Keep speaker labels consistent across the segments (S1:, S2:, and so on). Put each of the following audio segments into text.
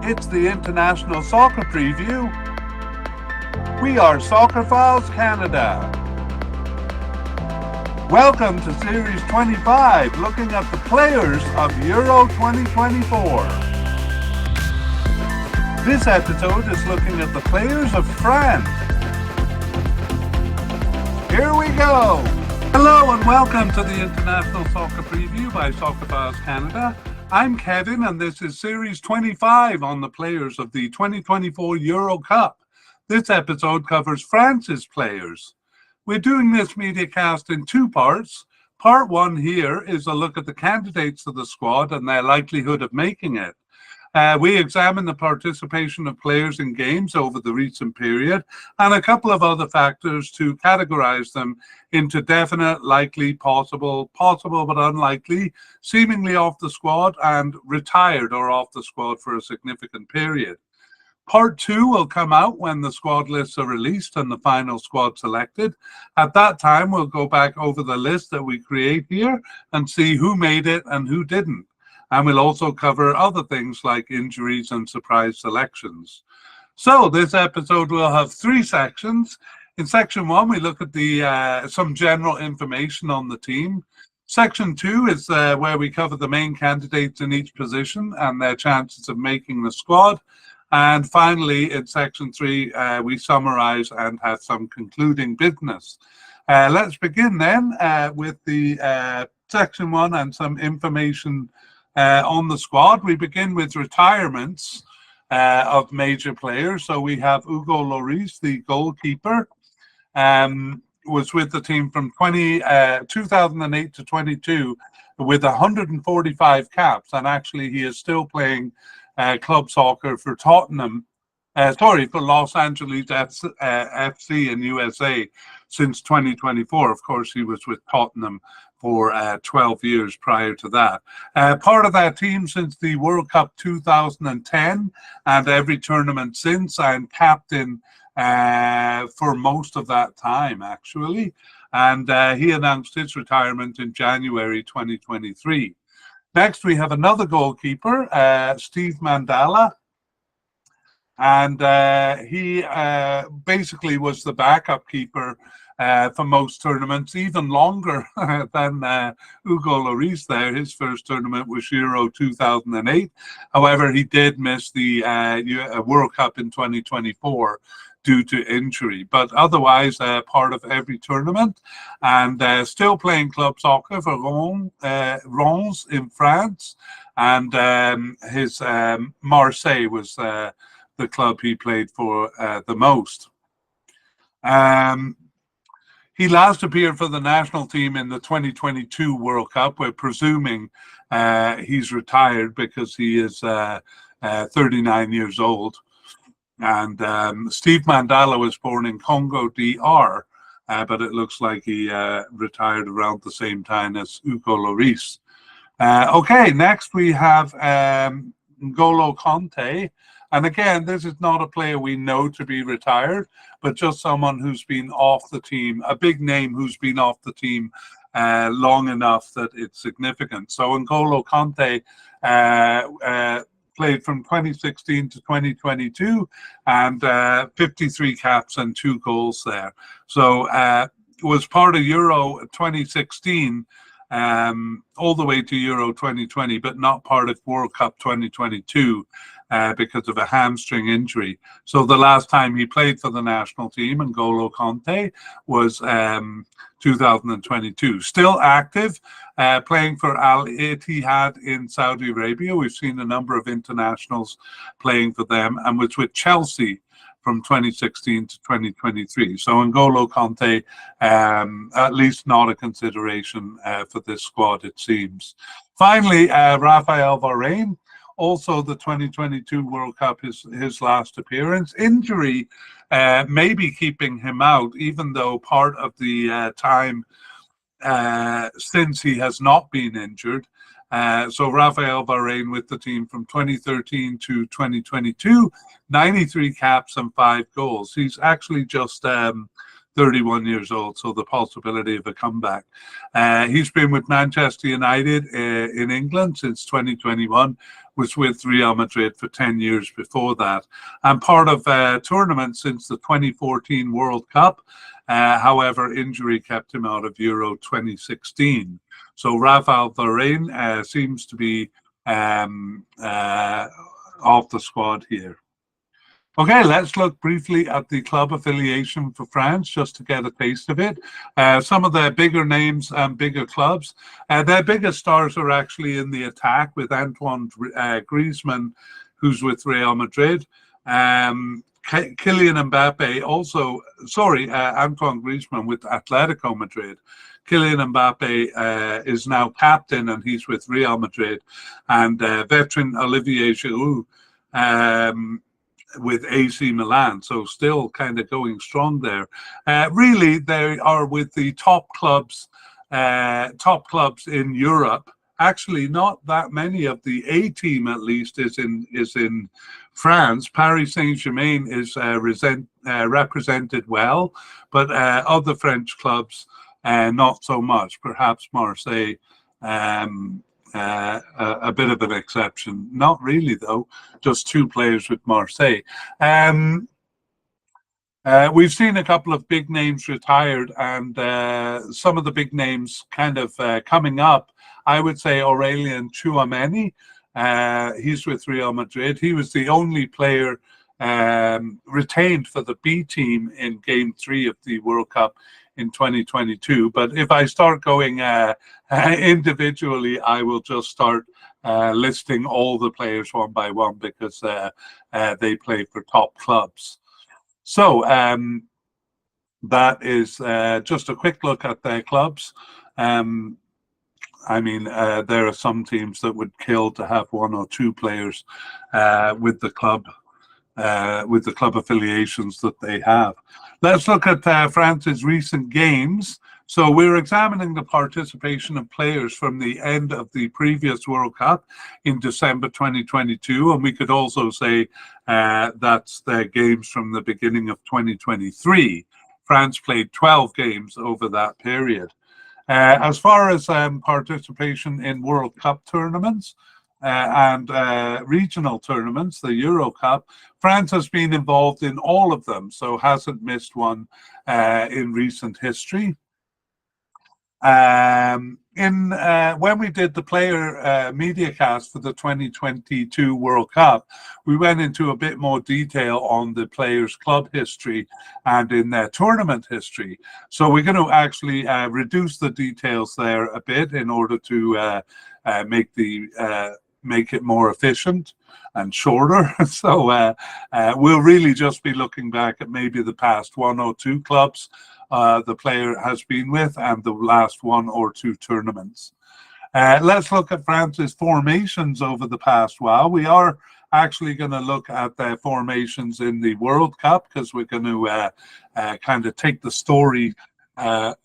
S1: It's the International Soccer Preview. We are Soccerphiles Canada. Welcome to Series 25, looking at the players of Euro 2024. This episode is looking at the players of France. Here we go. Hello and welcome to the International Soccer Preview by Soccerphiles Canada. I'm Kevin and this is Series 25 on the players of the 2024 Euro Cup. This episode covers France's players. We're doing this mediacast in two parts. Part one here is a look at the candidates of the squad and their likelihood of making it. We examine the participation of players in games over the recent period and a couple of other factors to categorize them into definite, likely, possible but unlikely, seemingly off the squad, and retired or off the squad for a significant period. Part two will come out when the squad lists are released and the final squad selected. At that time, we'll go back over the list that we create here and see who made it and who didn't. And we'll also cover other things like injuries and surprise selections. So this episode will have three sections. In section one, we look at the some general information on the team. Section two is where we cover the main candidates in each position and their chances of making the squad. And finally, in section three, we summarize and have some concluding business. Let's begin then with the section one and some information on the squad. We begin with retirements of major players. So we have Hugo Lloris, the goalkeeper, was with the team from 2008 to 22 with 145 caps, and actually he is still playing club soccer for Tottenham, for Los Angeles FC in USA since 2024. Of course, he was with Tottenham for 12 years prior to that. Part of that team since the World Cup 2010 and every tournament since, and captain for most of that time, actually. And he announced his retirement in January 2023. Next, we have another goalkeeper, Steve Mandala. And he basically was the backup keeper for most tournaments, even longer than Hugo Lloris there. His first tournament was Euro 2008. However, he did miss the World Cup in 2024 due to injury, but otherwise part of every tournament, and still playing club soccer for Reims in France, and his Marseille was the club he played for the most. He last appeared for the national team in the 2022 World Cup. We're presuming he's retired because he is 39 years old. And Steve Mandala was born in Congo DR, but it looks like he retired around the same time as Hugo Lloris. Okay, next we have N'Golo Kanté. And again, this is not a player we know to be retired, but just someone who's been off the team, a big name who's been off the team long enough that it's significant. So N'Golo Kanté played from 2016 to 2022 and 53 caps and 2 goals there. So was part of Euro 2016 all the way to Euro 2020, but not part of World Cup 2022 because of a hamstring injury. So the last time he played for the national team, N'Golo Kanté, was 2022. Still active, playing for Al Ittihad in Saudi Arabia. We've seen a number of internationals playing for them, and was with Chelsea from 2016 to 2023. So N'Golo Kanté, at least not a consideration for this squad, it seems. Finally, Raphael Varane, also the 2022 World Cup, his last appearance. Injury may be keeping him out, even though part of the time since he has not been injured. So Raphael Varane with the team from 2013 to 2022, 93 caps and 5 goals. He's actually just 31 years old, so the possibility of a comeback. He's been with Manchester United in England since 2021, was with Real Madrid for 10 years before that, and part of tournaments since the 2014 World Cup. However, injury kept him out of Euro 2016. So Rafael Varane seems to be off the squad here. Okay, let's look briefly at the club affiliation for France, just to get a taste of it. Some of the bigger names and bigger clubs. Their biggest stars are actually in the attack, with Antoine Griezmann, who's with Real Madrid. Kylian Mbappe Antoine Griezmann with Atletico Madrid. Kylian Mbappe is now captain, and he's with Real Madrid. And veteran Olivier Giroud with AC Milan, so still kind of going strong there. Really, they are with the top clubs in Europe. Actually, not that many of the A team, at least, is in France. Paris Saint-Germain is represented well, but other French clubs not so much. Perhaps Marseille. A bit of an exception. Not really, though. Just 2 players with Marseille. We've seen a couple of big names retired, and some of the big names kind of coming up. I would say Aurélien Tchouameni. He's with Real Madrid. He was the only player retained for the B team in Game 3 of the World Cup in 2022. But if I start going individually, I will just start listing all the players one by one, because they play for top clubs. So that is just a quick look at their clubs. I mean, there are some teams that would kill to have 1 or 2 players with the club affiliations that they have. Let's look at France's recent games. So we're examining the participation of players from the end of the previous World Cup in December 2022, and we could also say that's their games from the beginning of 2023. France played 12 games over that period. As far as participation in World Cup tournaments, and regional tournaments, the Euro Cup, France has been involved in all of them, so hasn't missed one in recent history. When we did the player mediacast for the 2022 World Cup, we went into a bit more detail on the players' club history and in their tournament history. So we're going to actually reduce the details there a bit in order to make it more efficient and shorter. So we'll really just be looking back at maybe the past 1 or 2 clubs the player has been with, and the last 1 or 2 tournaments. Let's look at France's formations over the past while. We are actually going to look at their formations in the World Cup, because we're going to kind of take the story of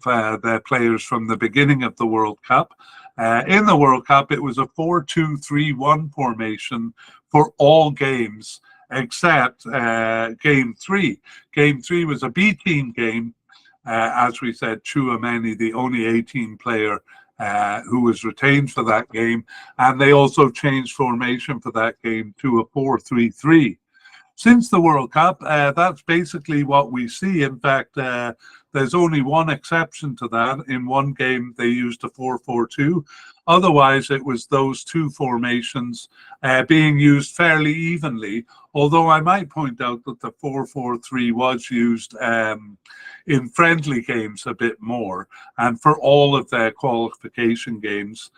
S1: their players from the beginning of the World Cup. In the World Cup, it was a 4-2-3-1 formation for all games except Game 3. Game 3 was a B team game. As we said, Tchouameni, the only A-team player who was retained for that game, and they also changed formation for that game to a 4-3-3. Since the World Cup, that's basically what we see. In fact, there's only one exception to that. In one game, they used a 4-4-2. Otherwise, it was those 2 formations being used fairly evenly, although I might point out that the 4-4-3 was used in friendly games a bit more. And for all of their qualification games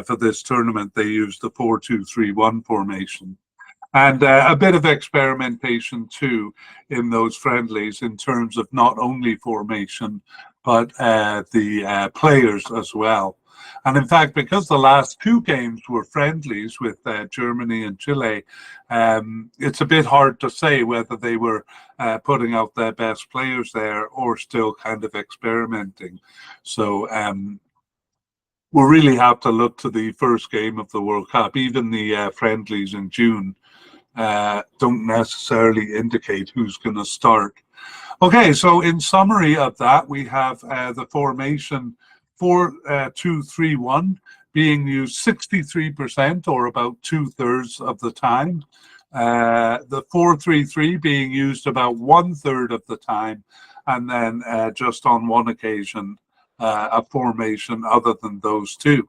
S1: for this tournament, they used the 4-2-3-1 formation. And a bit of experimentation too in those friendlies, in terms of not only formation, but the players as well. And in fact, because the last 2 games were friendlies with Germany and Chile, it's a bit hard to say whether they were putting out their best players there or still kind of experimenting. So we'll really have to look to the first game of the World Cup, even the friendlies in June, don't necessarily indicate who's going to start. Okay, so in summary of that, we have the formation 4-2-3-1 being used 63% or about 2/3 of the time. The 4-3-3 being used about 1/3 of the time, and then just on one occasion, a formation other than those two.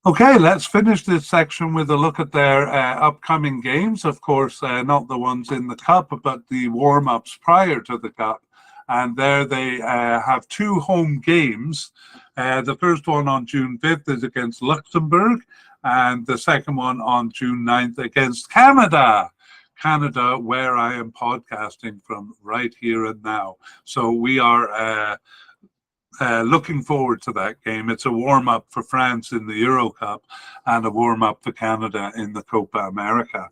S1: Okay, let's finish this section with a look at their upcoming games. Of course, not the ones in the Cup, but the warm-ups prior to the Cup. And there they have two home games. The first one on June 5th is against Luxembourg, and the second one on June 9th against Canada. Canada, where I am podcasting from right here and now. So we are looking forward to that game. It's a warm-up for France in the Euro Cup and a warm-up for Canada in the Copa America.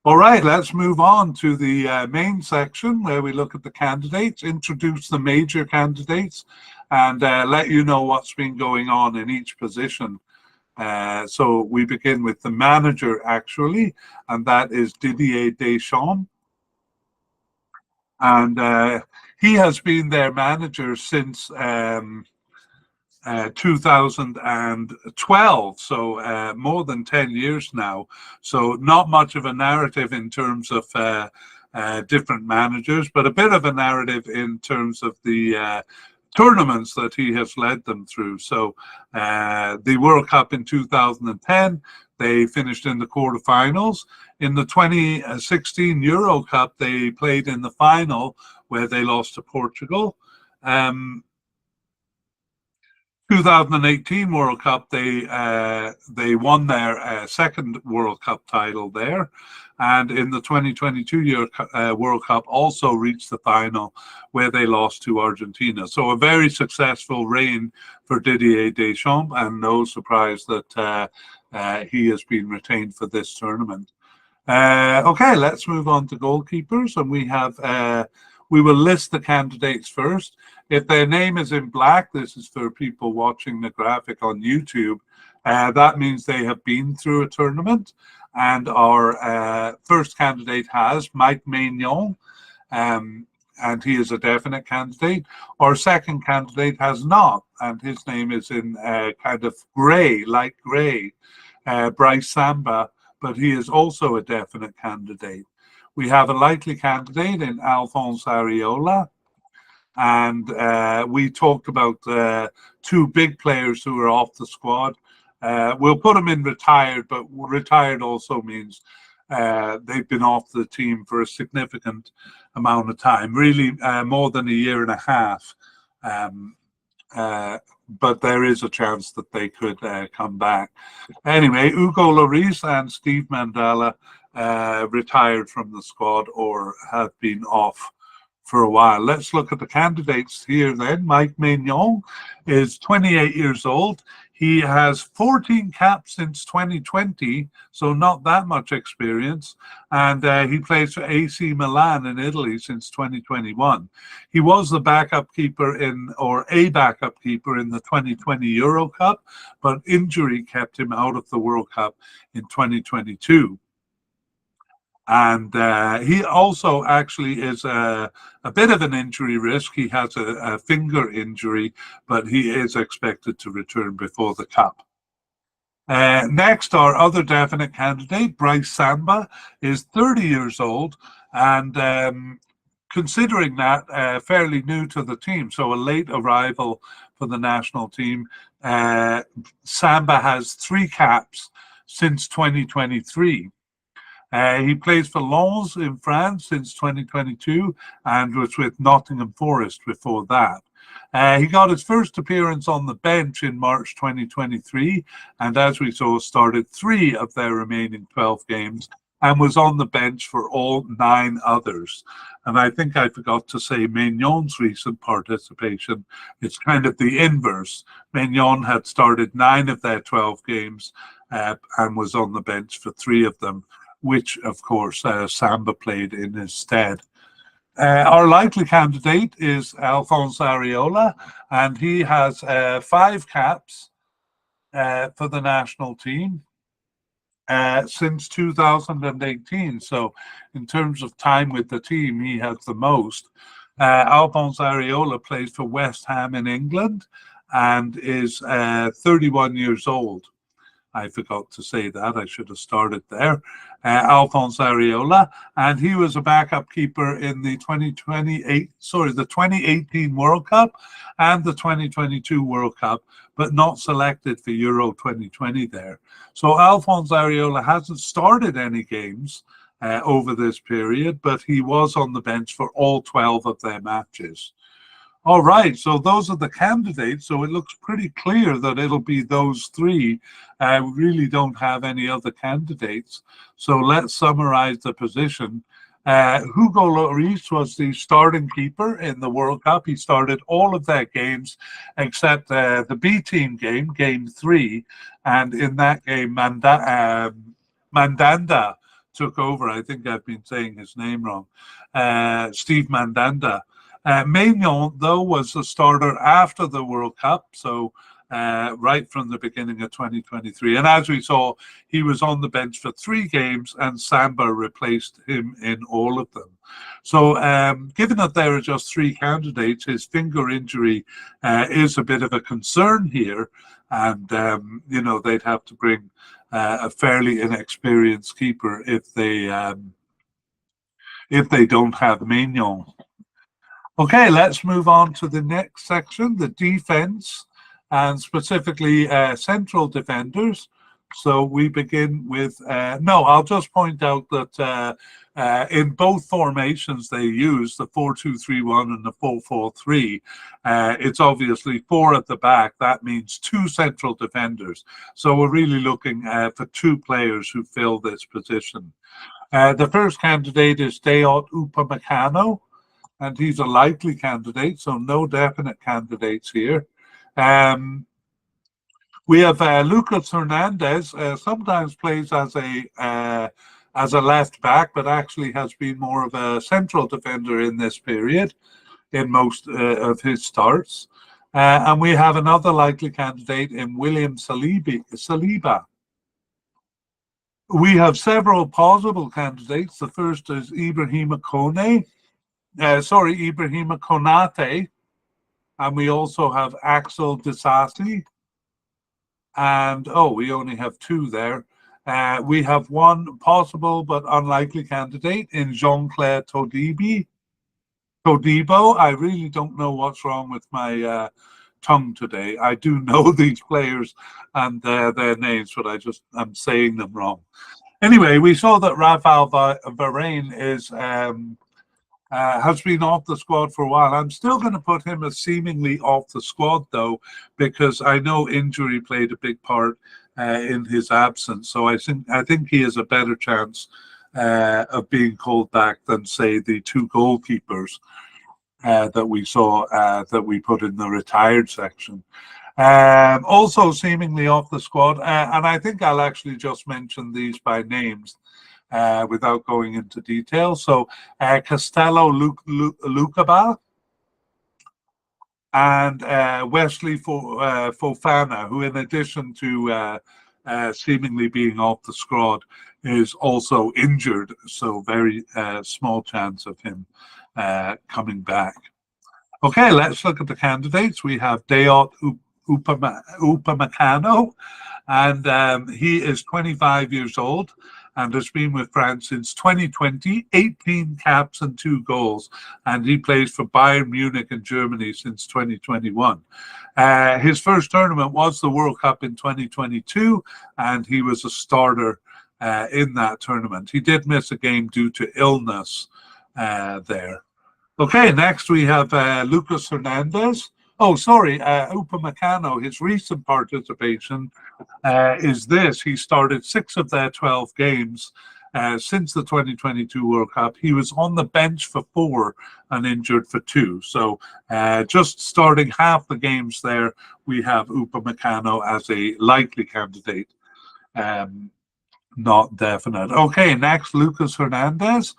S1: All right, let's move on to the main section where we look at the candidates, introduce the major candidates, and let you know what's been going on in each position. So we begin with the manager, actually, and that is Didier Deschamps. And he has been their manager since 2012, so more than 10 years now. So not much of a narrative in terms of different managers, but a bit of a narrative in terms of the tournaments that he has led them through. So the World Cup in 2010, they finished in the quarterfinals. In the 2016 Euro Cup, they played in the final where they lost to Portugal. 2018 World Cup, they won their second World Cup title there, and in the 2022 World Cup also reached the final where they lost to Argentina. So a very successful reign for Didier Deschamps, and no surprise that he has been retained for this tournament. Okay, let's move on to goalkeepers, and we will list the candidates first. If their name is in black, this is for people watching the graphic on YouTube. That means they have been through a tournament. And our first candidate has Mike Maignan, and he is a definite candidate. Our second candidate has not, and his name is in kind of gray, light gray, Bryce Samba, but he is also a definite candidate. We have a likely candidate in Alphonse Areola. And we talked about two big players who are off the squad. We'll put them in retired, but retired also means they've been off the team for a significant amount of time, really more than a year and a half. But there is a chance that they could come back. Anyway, Hugo Lloris and Steve Mandela retired from the squad or have been off for a while. Let's look at the candidates here then. Mike Maignan is 28 years old. He has 14 caps since 2020, so not that much experience. And he plays for AC Milan in Italy since 2021. He was the backup keeper a backup keeper in the 2020 Euro Cup, but injury kept him out of the World Cup in 2022. And he also actually is a bit of an injury risk. He has a finger injury, but he is expected to return before the Cup. Next, our other definite candidate, Bryce Samba, is 30 years old, and considering that, fairly new to the team, so a late arrival for the national team. Samba has 3 caps since 2023. He plays for Lens in France since 2022 and was with Nottingham Forest before that. He got his first appearance on the bench in March 2023, and as we saw, started 3 of their remaining 12 games and was on the bench for all 9 others. And I think I forgot to say Maignan's recent participation. It's kind of the inverse. Maignan had started 9 of their 12 games and was on the bench for 3 of them, which, of course, Samba played in his stead. Our likely candidate is Alphonse Areola, and he has 5 caps for the national team. since 2018. So in terms of time with the team, he has the most. Alphonse Areola plays for West Ham in England and is 31 years old. I forgot to say that. I should have started there. Alphonse Areola, and he was a backup keeper in the 2018 World Cup and the 2022 World Cup, but not selected for Euro 2020 there. So Alphonse Areola hasn't started any games over this period, but he was on the bench for all 12 of their matches. All right, so those are the candidates. So it looks pretty clear that it'll be those three. We really don't have any other candidates. So let's summarize the position. Hugo Lloris was the starting keeper in the World Cup. He started all of their games except the B team game, game 3. And in that game, Mandanda took over. I think I've been saying his name wrong. Steve Mandanda. Maignan, though, was the starter after the World Cup, so right from the beginning of 2023. And as we saw, he was on the bench for 3 games, and Samba replaced him in all of them. So given that there are just 3 candidates, his finger injury is a bit of a concern here. And, you know, they'd have to bring a fairly inexperienced keeper if they don't have Maignan. Okay, let's move on to the next section, the defense, and specifically central defenders. So we begin with, I'll just point out that in both formations they use, the 4-2-3-1 and the 4-4-3, it's obviously 4 at the back. That means 2 central defenders. So we're really looking for 2 players who fill this position. The first candidate is Dayot Upamecano, and he's a likely candidate, so no definite candidates here. We have Lucas Hernandez, sometimes plays as a left back, but actually has been more of a central defender in this period in most of his starts. And we have another likely candidate in William Saliba. We have several possible candidates. The first is Ibrahima Konate, and we also have Axel Disasi, and we only have 2 there. We have one possible but unlikely candidate in Jean-Claire Todibo. I really don't know what's wrong with my tongue today. I do know these players and their names, but I'm saying them wrong. Anyway, we saw that Rafael Varane has been off the squad for a while. I'm still going to put him as seemingly off the squad, though, because I know injury played a big part in his absence. So I think he has a better chance of being called back than, say, the 2 goalkeepers that we saw that we put in the retired section. Also seemingly off the squad, and I think I'll actually just mention these by names without going into detail. So Castello Lucaba and Wesley Fofana, who in addition to seemingly being off the squad, is also injured. So very small chance of him coming back. Okay, let's look at the candidates. We have Dayot Upamecano, and he is 25 years old and has been with France since 2020, 18 caps and 2 goals, and he plays for Bayern Munich in Germany since 2021. His first tournament was the World Cup in 2022, and he was a starter in that tournament. He did miss a game due to illness there. Okay, next we have Lucas Hernandez. Upamecano, his recent participation is this. He started 6 of their 12 games since the 2022 World Cup. He was on the bench for 4 and injured for 2. So just starting half the games there, we have Upamecano as a likely candidate, not definite. Okay, next, Lucas Hernandez.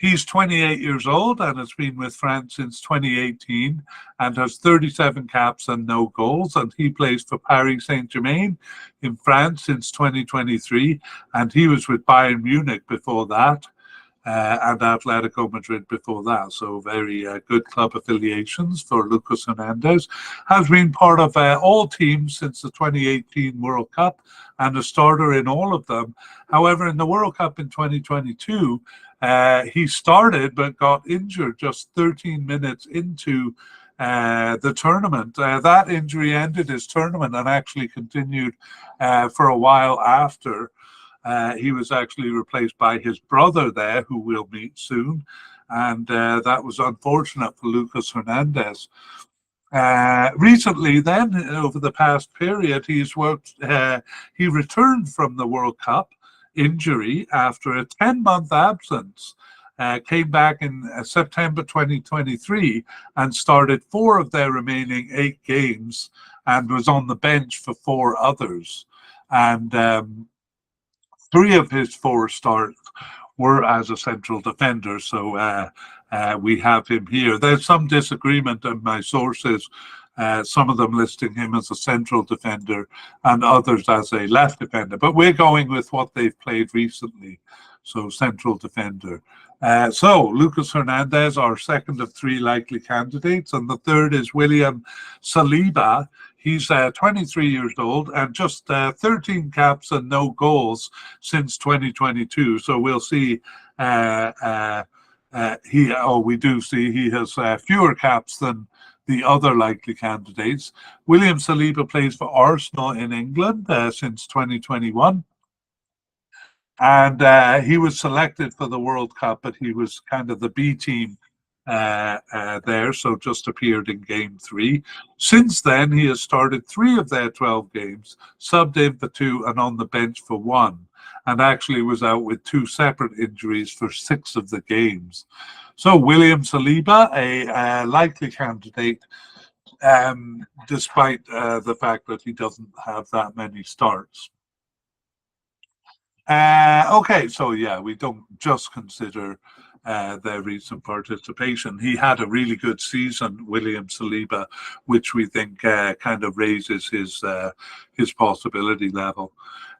S1: He's 28 years old and has been with France since 2018 and has 37 caps and no goals. And he plays for Paris Saint-Germain in France since 2023. And he was with Bayern Munich before that. And Atletico Madrid before that. So very good club affiliations for Lucas Hernandez. Has been part of all teams since the 2018 World Cup and a starter in all of them. However, in the World Cup in 2022, he started but got injured just 13 minutes into the tournament. That injury ended his tournament and actually continued for a while after. He was actually replaced by his brother there, who we'll meet soon. And that was unfortunate for Lucas Hernandez. Recently, then, over the past period, he's worked, he returned from the World Cup injury after a 10-month absence. Came back in September 2023 and started 4 of their remaining 8 games and was on the bench for 4 others. And 3 of his 4 starts were as a central defender, so we have him here. There's some disagreement in my sources, some of them listing him as a central defender and others as a left defender, but we're going with what they've played recently, so central defender. So Lucas Hernandez, our second of 3 likely candidates, and the third is William Saliba. He's 23 years old and just 13 caps and no goals since 2022. So we'll see. We do see he has fewer caps than the other likely candidates. William Saliba plays for Arsenal in England since 2021. And he was selected for the World Cup, but he was kind of the B team there, so just appeared in game 3. Since then, he has started 3 of their 12 games, subbed in for 2 and on the bench for 1, and actually was out with 2 separate injuries for 6 of the games. So William Saliba, a likely candidate, despite the fact that he doesn't have that many starts. Okay, so yeah, we don't just consider their recent participation. He had a really good season, William Saliba, which we think kind of raises his possibility level.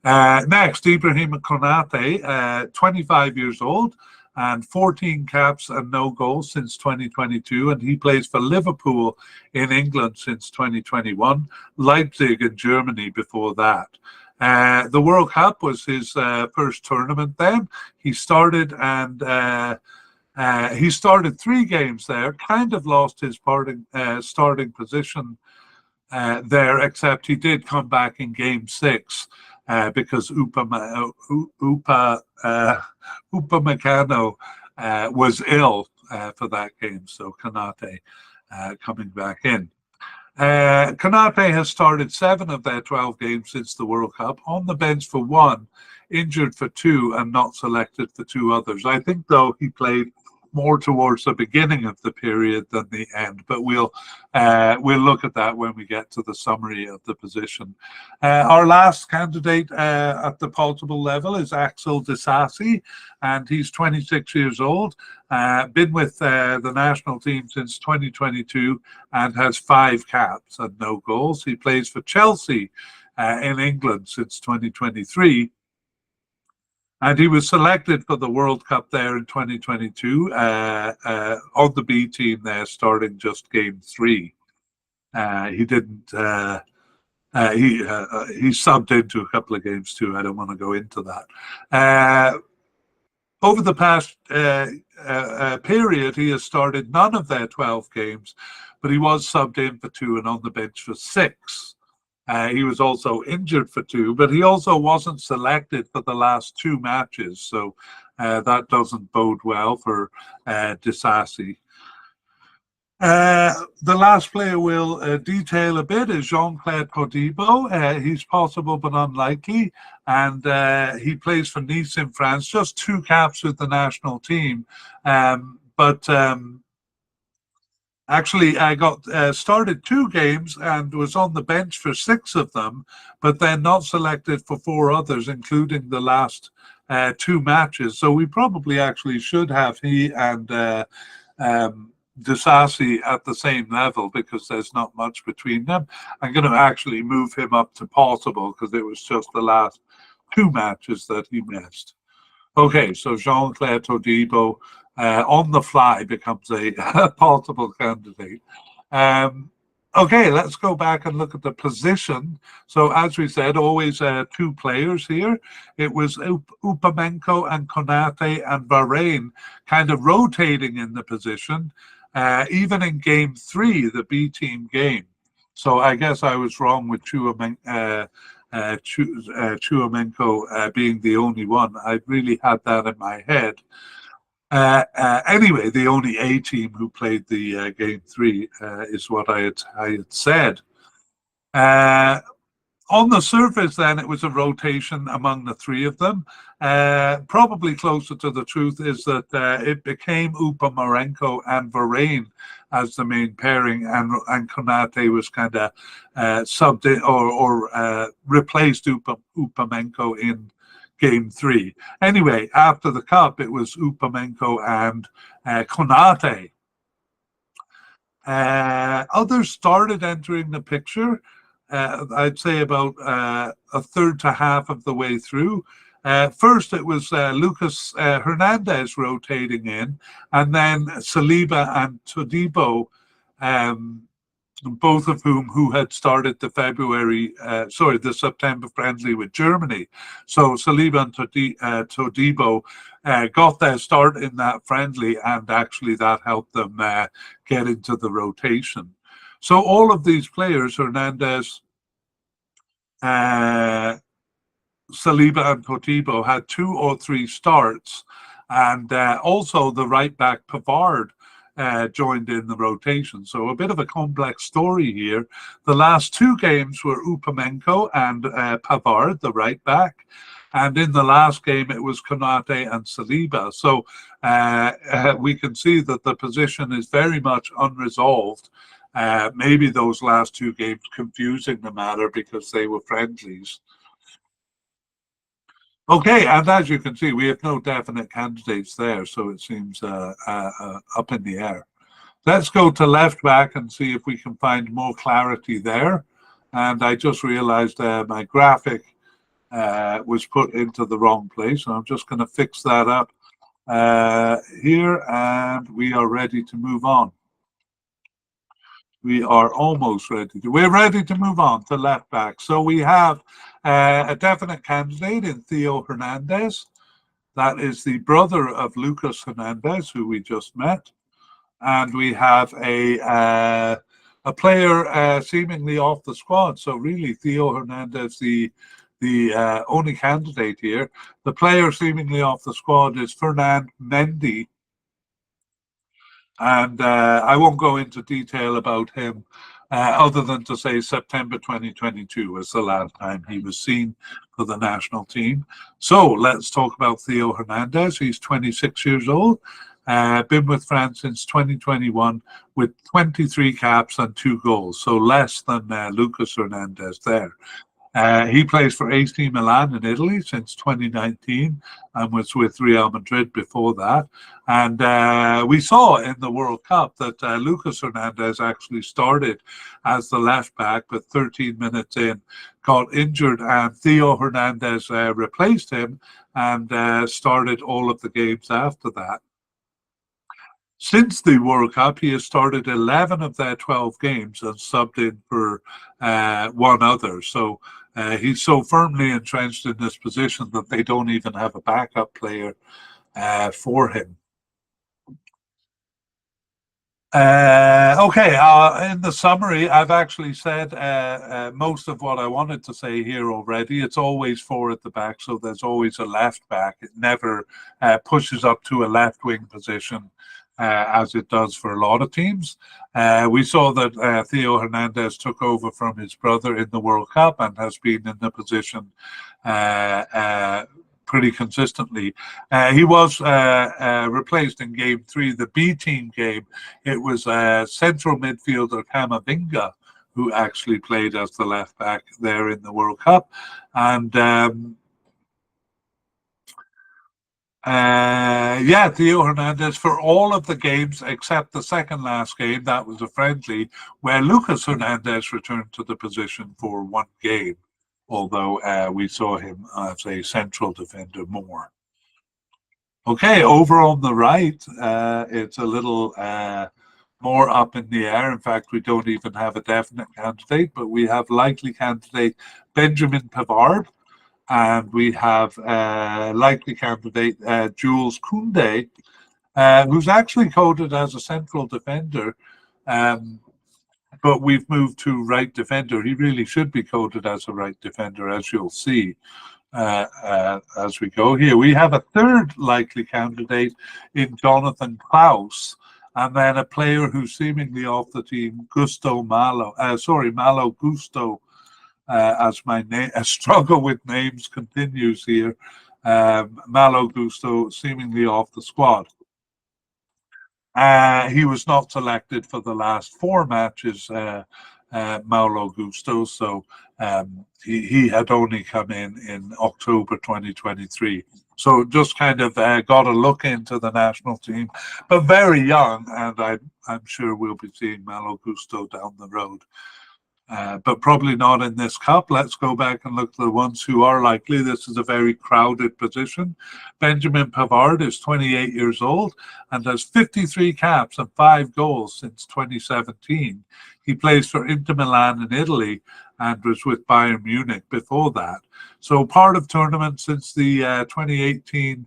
S1: Next, Ibrahim Konate, 25 years old and 14 caps and no goals since 2022, and he plays for Liverpool in England since 2021, Leipzig in Germany before that. The World Cup was his first tournament then. He started and he started 3 games there, kind of lost his starting position there, except he did come back in game 6 because Upamecano was ill for that game, so Konate coming back in. Konate has started 7 of their 12 games since the World Cup, on the bench for 1, injured for 2, and not selected for 2 others. I think, though, he played more towards the beginning of the period than the end, but we'll look at that when we get to the summary of the position. Our last candidate at the possible level is Axel Disasi, and he's 26 years old, been with the national team since 2022 and has 5 caps and no goals. He plays for Chelsea in England since 2023. And he was selected for the World Cup there in 2022 on the B team there, starting just game 3. He didn't. He subbed into a couple of games too. I don't want to go into that. Over the past period, he has started none of their 12 games, but he was subbed in for 2 and on the bench for 6. He was also injured for 2, but he also wasn't selected for the last 2 matches, so that doesn't bode well for Disasi. The last player we'll detail a bit is Jean-Claude Todibo. He's possible but unlikely, and he plays for Nice in France. Just 2 caps with the national team, but actually, I got started 2 games and was on the bench for 6 of them, but then not selected for 4 others, including the last two matches. So we probably actually should have he and Disasi at the same level because there's not much between them. I'm going to actually move him up to possible because it was just the last two matches that he missed. Okay, so Jean-Claire Todibo on the fly becomes a possible candidate. Okay, let's go back and look at the position. So as we said, always two players here. It was Upamenko and Konate and Varane kind of rotating in the position, even in game 3, the B team game. So I guess I was wrong with Chuamenko being the only one. I really had that in my head. Anyway, the only A team who played the game 3 is what I had said. On the surface, then, it was a rotation among the three of them. Probably closer to the truth is that it became Upamenko and Varane as the main pairing, and Konate was kind of subbed in or replaced Upamenko in game 3. Anyway, after the cup, it was Upamenko and Konate. Others started entering the picture. I'd say about a third to half of the way through. First, it was Lucas Hernandez rotating in, and then Saliba and Todibo, both of who had started the the September friendly with Germany. So Saliba and Todibo got their start in that friendly, and actually that helped them get into the rotation. So all of these players, Hernandez, Saliba and Todibo, had 2 or 3 starts, and also the right back Pavard joined in the rotation. So a bit of a complex story here. The last 2 games were Upamenko and Pavard, the right back. And in the last game, it was Konate and Saliba. So we can see that the position is very much unresolved. Maybe those last 2 games confusing the matter because they were friendlies. Okay, and as you can see, we have no definite candidates there, so it seems up in the air. Let's go to left back and see if we can find more clarity there. And I just realized my graphic was put into the wrong place, so I'm just going to fix that up here, and we are ready to move on. We are almost ready we're ready to move on to left back. So we have a definite candidate in Theo Hernandez. That is the brother of Lucas Hernandez, who we just met. And we have a player seemingly off the squad. So really, Theo Hernandez, the only candidate here. The player seemingly off the squad is Fernand Mendy. And I won't go into detail about him other than to say September 2022 was the last time he was seen for the national team. So let's talk about Theo Hernandez. He's 26 years old, been with France since 2021 with 23 caps and 2 goals, so less than Lucas Hernandez there. He plays for AC Milan in Italy since 2019 and was with Real Madrid before that. And we saw in the World Cup that Lucas Hernandez actually started as the left back, but 13 minutes in got injured, and Theo Hernandez replaced him and started all of the games after that. Since the World Cup, he has started 11 of their 12 games and subbed in for 1 other. So he's so firmly entrenched in this position that they don't even have a backup player for him. Okay, in the summary, I've actually said most of what I wanted to say here already. It's always 4 at the back, so there's always a left back. It never pushes up to a left wing position as it does for a lot of teams. We saw that Theo Hernandez took over from his brother in the World Cup and has been in the position pretty consistently. He was replaced in game 3, the B team game. It was central midfielder Camavinga who actually played as the left back there in the World Cup. And Yeah, Theo Hernandez for all of the games except the second last game. That was a friendly where Lucas Hernandez returned to the position for one game, although we saw him as a central defender more. Okay, over on the right, it's a little more up in the air. In fact, we don't even have a definite candidate, but we have likely candidate Benjamin Pavard, and we have likely candidate Jules Koundé, who's actually coded as a central defender, um, but we've moved to right defender. He really should be coded as a right defender, as you'll see as we go here. We have a third likely candidate in Jonathan Klaus, and then a player who's seemingly off the team, Malo Gusto, as my name, a struggle with names continues here. Malo Gusto seemingly off the squad. He was not selected for the last four matches, Malo Gusto, so he had only come in October 2023. So just kind of got a look into the national team, but very young, and I'm sure we'll be seeing Malo Gusto down the road. But probably not in this cup. Let's go back and look at the ones who are likely. This is a very crowded position. Benjamin Pavard is 28 years old and has 53 caps and 5 goals since 2017. He plays for Inter Milan in Italy and was with Bayern Munich before that. So part of tournaments since the 2018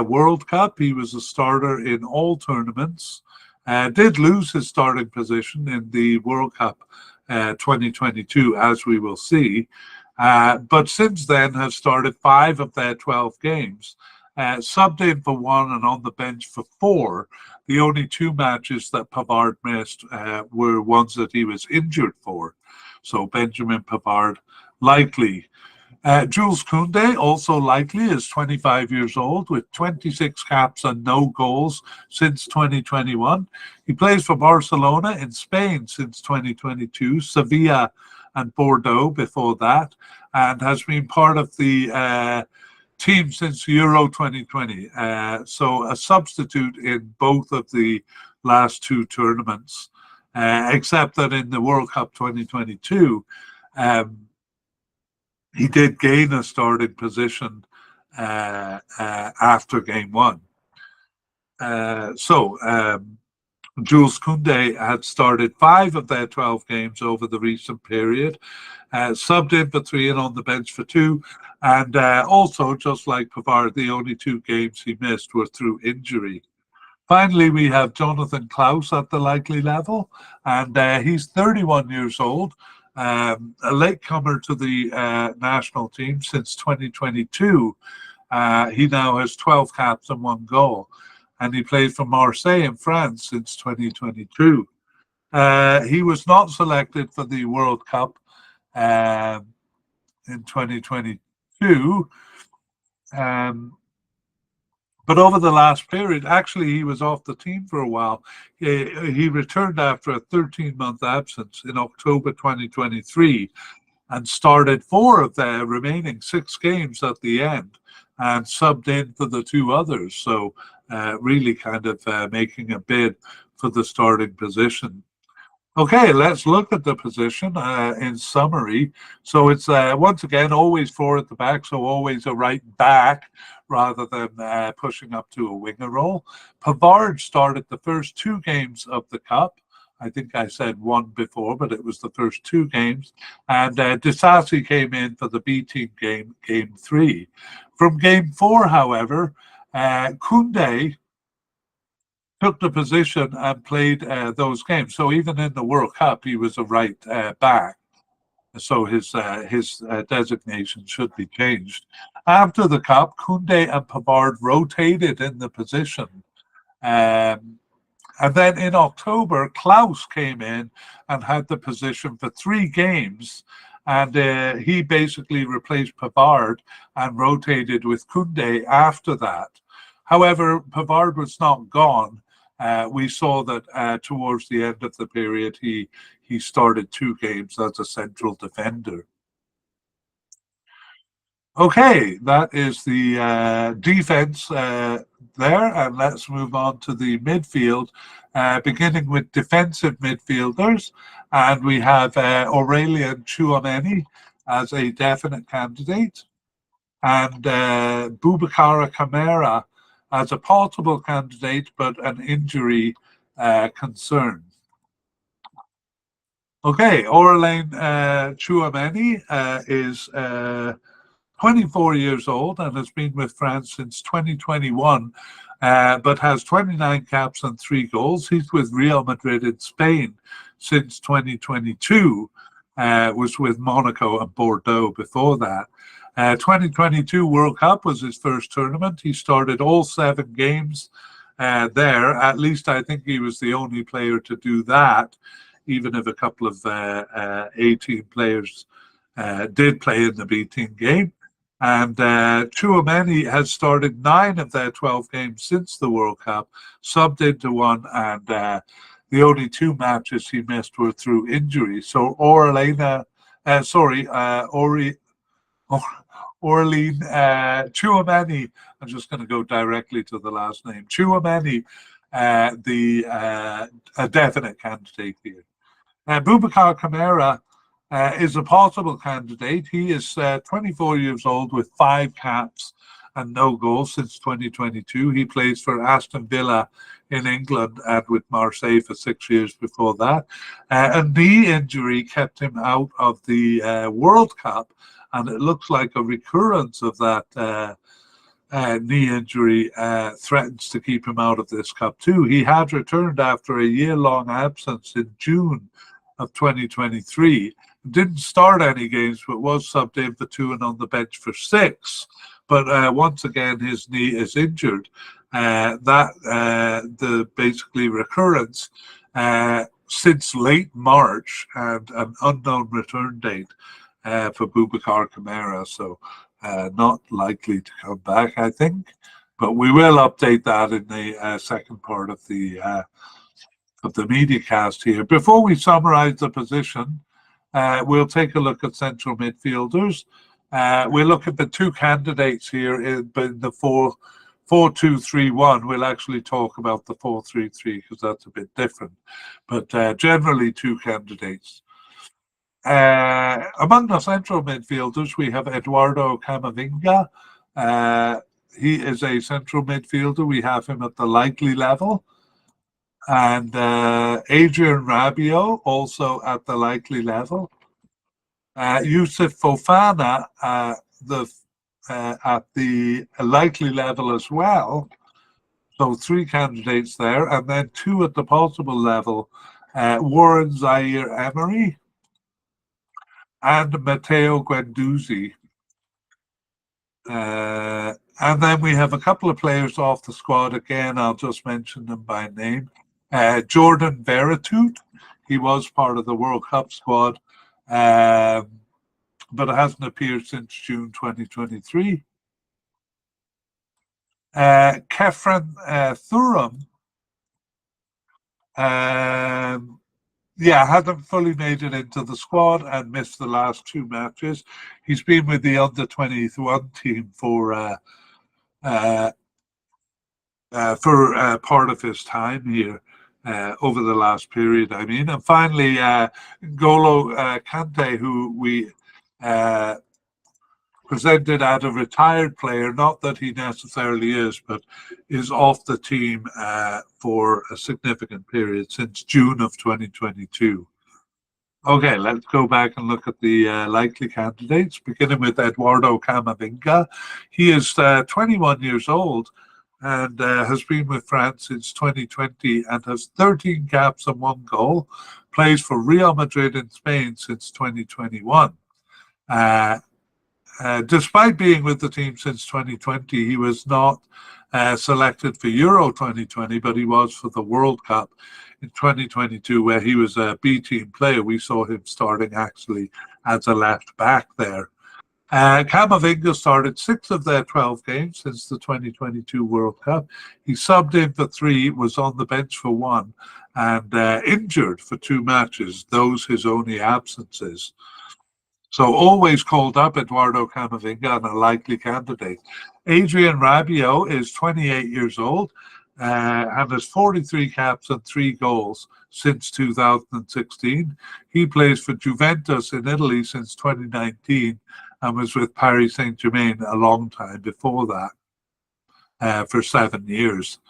S1: World Cup. He was a starter in all tournaments. Did lose his starting position in the World Cup 2022, as we will see. But since then has started 5 of their 12 games, subbed in for 1 and on the bench for 4. The only 2 matches that Pavard missed were ones that he was injured for. So Benjamin Pavard likely. Jules Koundé, also likely, is 25 years old with 26 caps and no goals since 2021. He plays for Barcelona in Spain since 2022, Sevilla and Bordeaux before that, and has been part of the team since Euro 2020. So a substitute in both of the last 2 tournaments, except that in the World Cup 2022, he did gain a starting position after game 1. Jules Koundé had started 5 of their 12 games over the recent period, subbed in for 3 and on the bench for 2. And also, just like Pavard, the only 2 games he missed were through injury. Finally, we have Jonathan Klaus at the likely level, and he's 31 years old. A latecomer to the national team since 2022. He now has 12 caps and 1 goal, and he played for Marseille in France since 2022. He was not selected for the World Cup in 2022. But over the last period, actually, he was off the team for a while. He returned after a 13-month absence in October 2023 and started 4 of the remaining 6 games at the end and subbed in for the 2 others. So really kind of making a bid for the starting position. Okay, let's look at the position in summary. So it's once again always 4 at the back, so always a right back rather than pushing up to a winger role. Pavard started the first 2 games of the Cup. I think I said 1 before, but it was the first 2 games. And Disasi came in for the B team game 3. From game 4, however, Koundé took the position and played those games. So even in the World Cup, he was a right back. So his designation should be changed. After the Cup, Koundé and Pavard rotated in the position. And then in October, Klaus came in and had the position for 3 games. And he basically replaced Pavard and rotated with Koundé after that. However, Pavard was not gone. We saw that towards the end of the period, he started 2 games as a central defender. Okay, that is the defense there, and let's move on to the midfield, beginning with defensive midfielders, and we have Aurelien Tchouameni as a definite candidate, and Boubacar Kamara as a possible candidate, but an injury concern. Okay, Aurelien Tchouameni is 24 years old and has been with France since 2021, but has 29 caps and 3 goals. He's with Real Madrid in Spain since 2022, was with Monaco and Bordeaux before that. 2022 World Cup was his first tournament. He started all 7 games there. At least I think he was the only player to do that, even if a couple of A-team players did play in the B-team game. And Tchouameni has started 9 of their 12 games since the World Cup, subbed into 1, and the only 2 matches he missed were through injury. So Aurelien Tchouameni, I'm just going to go directly to the last name, Tchouameni, a definite candidate here. Boubacar Kamara is a possible candidate. He is 24 years old with 5 caps and no goals since 2022. He plays for Aston Villa in England and with Marseille for 6 years before that. A knee injury kept him out of the World Cup, and it looks like a recurrence of that knee injury threatens to keep him out of this cup too. He had returned after a year-long absence in June of 2023. Didn't start any games, but was subbed in for 2 and on the bench for 6. But once again, his knee is injured. The basically recurrence since late March and an unknown return date for Boubacar Kamara. So not likely to come back, I think. But we will update that in the second part of the mediacast here. Before we summarize the position, we'll take a look at central midfielders. We'll look at the 2 candidates here in the 4-2-3-1. We'll actually talk about the 4-3-3 because that's a bit different. But generally 2 candidates. Among the central midfielders, we have Eduardo Camavinga. He is a central midfielder. We have him at the likely level. And Adrien Rabiot also at the likely level. Youssouf Fofana at the likely level as well. So 3 candidates there, and then 2 at the possible level. Warren Zaire-Emery and Matteo Guendouzi. And then we have a couple of players off the squad. Again, I'll just mention them by name. Jordan Veretout, he was part of the World Cup squad, but it hasn't appeared since June 2023. Khéphren Thuram, hasn't fully made it into the squad and missed the last 2 matches. He's been with the under-21 team for part of his time here. Over the last period, I mean. And finally, N'Golo Kante, who we presented as a retired player, not that he necessarily is, but is off the team for a significant period since June of 2022. Okay, let's go back and look at the likely candidates, beginning with Eduardo Camavinga. He is 21 years old and has been with France since 2020 and has 13 caps and 1 goal, plays for Real Madrid in Spain since 2021. Despite being with the team since 2020, he was not selected for Euro 2020, but he was for the World Cup in 2022, where he was a B-team player. We saw him starting actually as a left back there. Camavinga started 6 of their 12 games since the 2022 World Cup. He subbed in for 3, was on the bench for 1, and injured for 2 matches, those his only absences. So always called up Eduardo Camavinga and a likely candidate. Adrian Rabiot is 28 years old and has 43 caps and 3 goals since 2016. He plays for Juventus in Italy since 2019 and was with Paris Saint-Germain a long time before that, for 7 years.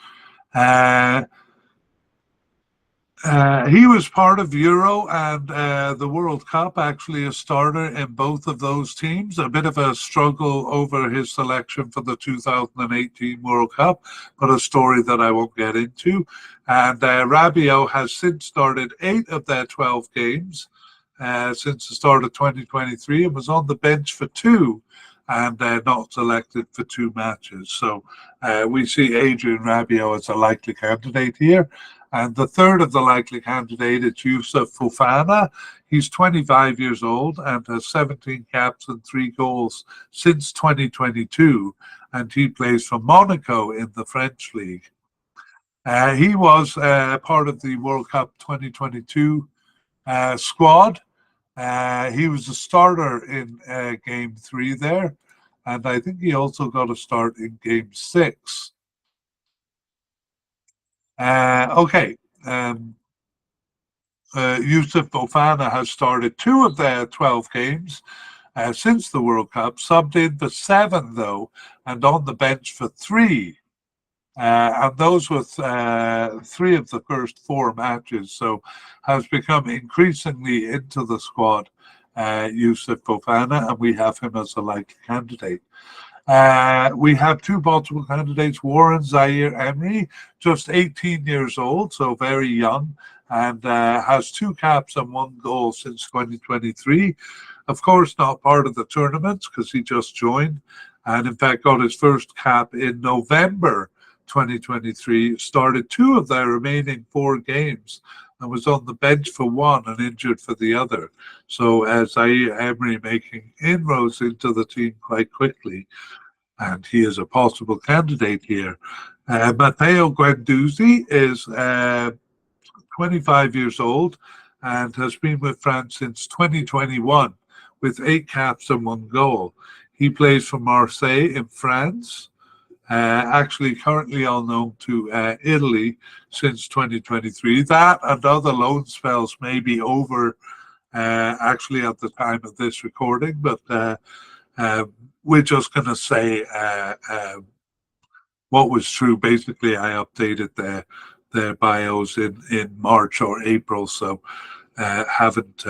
S1: He was part of Euro and the World Cup, actually a starter in both of those teams. A bit of a struggle over his selection for the 2018 World Cup, but a story that I won't get into. And Rabiot has since started 8 of their 12 games since the start of 2023 and was on the bench for 2 and not selected for 2 matches. So we see Adrian Rabiot as a likely candidate here. And the third of the likely candidate is Youssouf Fofana. He's 25 years old and has 17 caps and 3 goals since 2022. And he plays for Monaco in the French league. He was part of the World Cup 2022 squad. He was a starter in game 3 there. And I think he also got a start in game 6. Okay. Youssouf Fofana has started 2 of their 12 games since the World Cup, subbed in for 7 though, and on the bench for 3. And those were 3 of the first 4 matches, so has become increasingly into the squad, Youssouf Fofana, and we have him as a likely candidate. We have 2 possible candidates. Warren Zaire-Emery, just 18 years old, so very young, and has 2 caps and 1 goal since 2023. Of course, not part of the tournaments because he just joined, and in fact got his first cap in November 2023, started 2 of their remaining 4 games, and was on the bench for 1 and injured for the other. So Zaire-Emery making inroads into the team quite quickly, and he is a possible candidate here. Matteo Guendouzi is 25 years old and has been with France since 2021 with 8 caps and 1 goal. He plays for Marseille in France. Actually currently all known to Italy since 2023. That and other loan spells may be over actually at the time of this recording, but we're just going to say what was true. Basically, I updated their bios in March or April, so haven't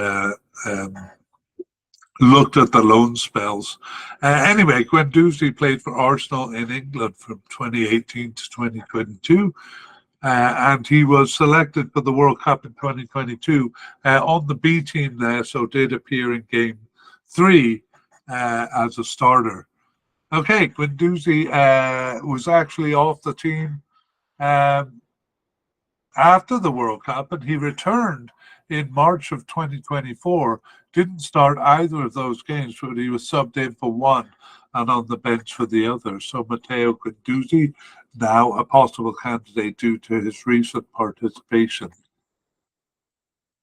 S1: looked at the loan spells. Anyway, Guendouzi played for Arsenal in England from 2018 to 2022, and he was selected for the World Cup in 2022 on the B team there, so did appear in game 3 as a starter. Okay, Guendouzi was actually off the team after the World Cup, and he returned in March of 2024, didn't start either of those games, but he was subbed in for 1 and on the bench for the other. So Matteo Guendouzi, now a possible candidate due to his recent participation.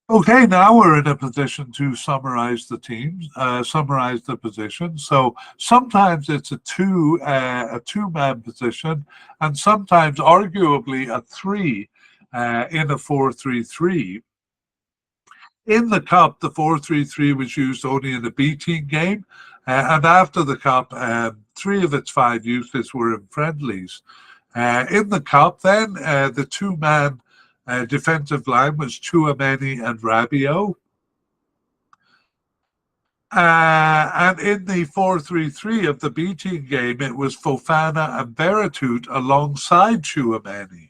S1: Okay, now we're in a position to summarize the teams, summarize the position. So sometimes it's a two-man position, and sometimes arguably a 3 in a 4-3-3. In the Cup, the 4-3-3 was used only in the B team game, and after the Cup, 3 of its 5 uses were in friendlies. In the Cup, then, the 2-man defensive line was Tchouaméni and Rabiot. And in the 4-3-3 of the B team game, it was Fofana and Beretut alongside Tchouaméni.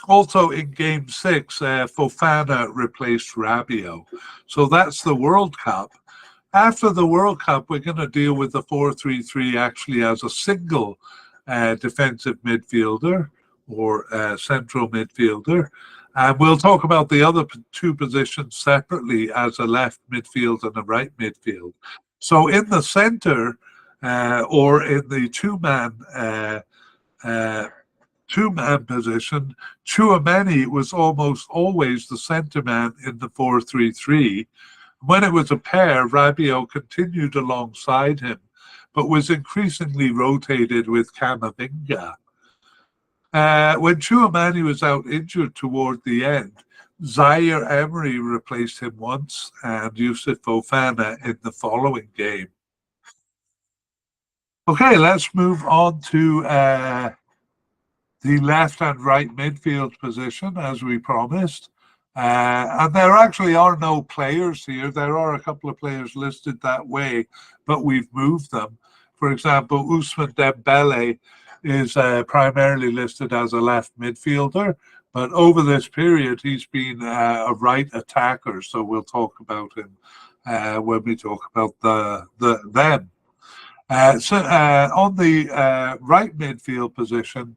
S1: Also in game 6, Fofana replaced Rabiot. So that's the World Cup. After the World Cup, we're going to deal with the 4-3-3 actually as a single defensive midfielder or central midfielder. And we'll talk about the other 2 positions separately as a left midfield and a right midfield. So in the center or in the two-man position, Tchouaméni was almost always the centre man in the 4-3-3, When it was a pair, Rabiot continued alongside him, but was increasingly rotated with Camavinga. When Chouamani was out injured toward the end, Zaire Emery replaced him once and Youssouf Fofana in the following game. Okay, let's move on to the left and right midfield position, as we promised. And there actually are no players here. There are a couple of players listed that way, but we've moved them. For example, Ousmane Dembele is primarily listed as a left midfielder, but over this period, he's been a right attacker. So we'll talk about him when we talk about them. So on the right midfield position.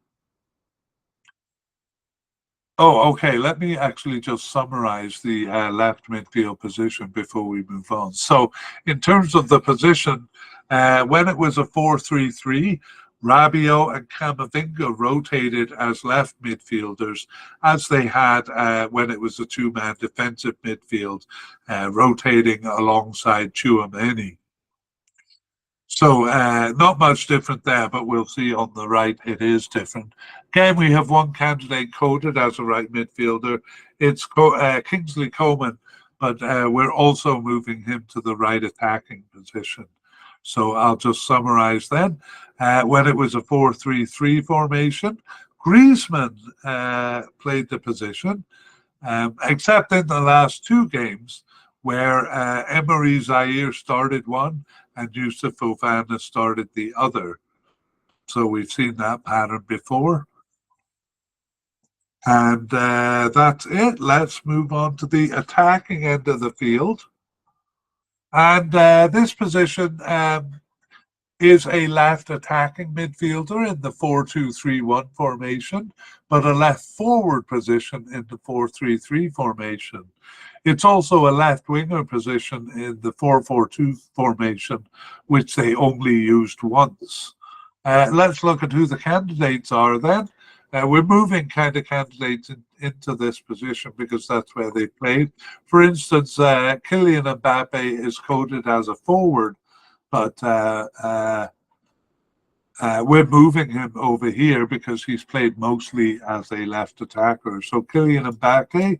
S1: Oh, okay. Let me actually just summarize the left midfield position before we move on. So, in terms of the position, when it was a 4-3-3, Rabiot and Camavinga rotated as left midfielders, as they had when it was a two-man defensive midfield, rotating alongside Chouameni. So not much different there, but we'll see on the right it is different. Again, we have one candidate coded as a right midfielder. It's Kingsley Coman, but we're also moving him to the right attacking position. So I'll just summarize then. When it was a 4-3-3 formation, Griezmann played the position, except in the last two games where Emery Zaire started one and Youssouf Fofana started the other. So we've seen that pattern before. And that's it. Let's move on to the attacking end of the field. And this position is a left attacking midfielder in the 4-2-3-1 formation, but a left forward position in the 4-3-3 formation. It's also a left winger position in the 4-4-2 formation, which they only used once. Let's look at who the candidates are then. We're moving kind of candidates into this position because that's where they played. For instance, Kylian Mbappe is coded as a forward, but we're moving him over here because he's played mostly as a left attacker. So Kylian Mbappe,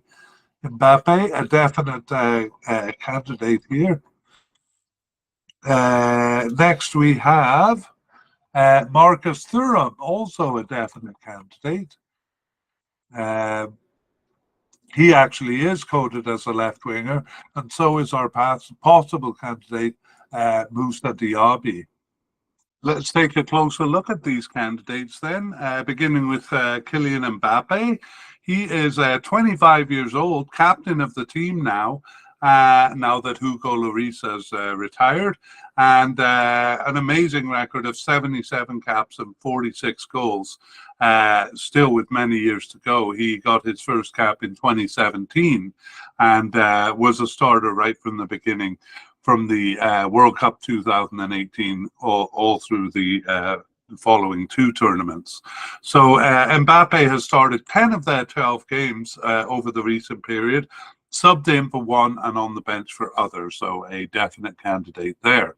S1: a definite candidate here. Next we have Marcus Thuram, also a definite candidate. He actually is coded as a left winger, and so is our possible candidate, Moussa Diaby. Let's take a closer look at these candidates then, beginning with Kylian Mbappe. He is 25 years old, captain of the team now that Hugo Lloris has retired, and an amazing record of 77 caps and 46 goals, still with many years to go. He got his first cap in 2017 and was a starter right from the beginning, from the World Cup 2018 all through the following two tournaments. So Mbappe has started 10 of their 12 games over the recent period, subbed in for one and on the bench for others, so a definite candidate there.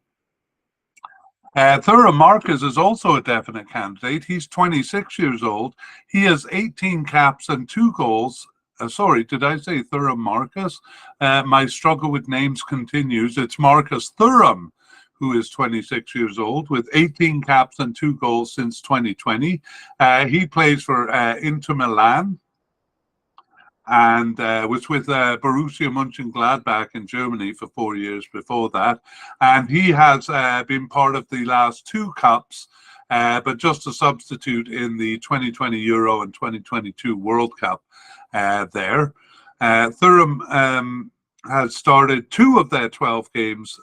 S1: Thuram Marcus is also a definite candidate. He's 26 years old. He has 18 caps and 2 goals. Sorry, did I say Thuram Marcus? My struggle with names continues. It's Marcus Thuram, who is 26 years old, with 18 caps and 2 goals since 2020. He plays for Inter Milan and was with Borussia Mönchengladbach in Germany for 4 years before that. And he has been part of the last 2 cups, but just a substitute in the 2020 Euro and 2022 World Cup there. Thuram has started 2 of their 12 games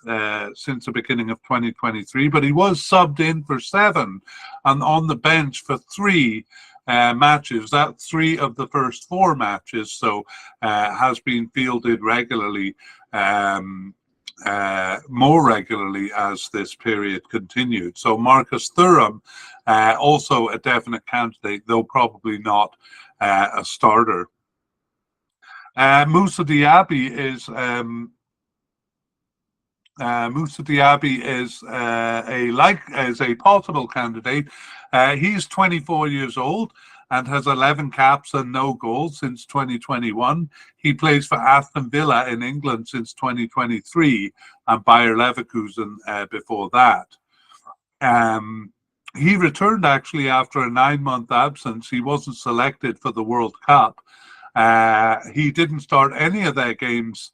S1: since the beginning of 2023, but he was subbed in for 7 and on the bench for 3 matches. That's 3 of the first 4 matches, so has been fielded regularly, more regularly as this period continued. So Marcus Thuram, also a definite candidate, though probably not a starter. Moussa Diaby is Moussa Diaby is a possible candidate. He's 24 years old and has 11 caps and no goals since 2021. He plays for Aston Villa in England since 2023 and Bayer Leverkusen before that. He returned actually after a 9-month absence. He wasn't selected for the World Cup. He didn't start any of their games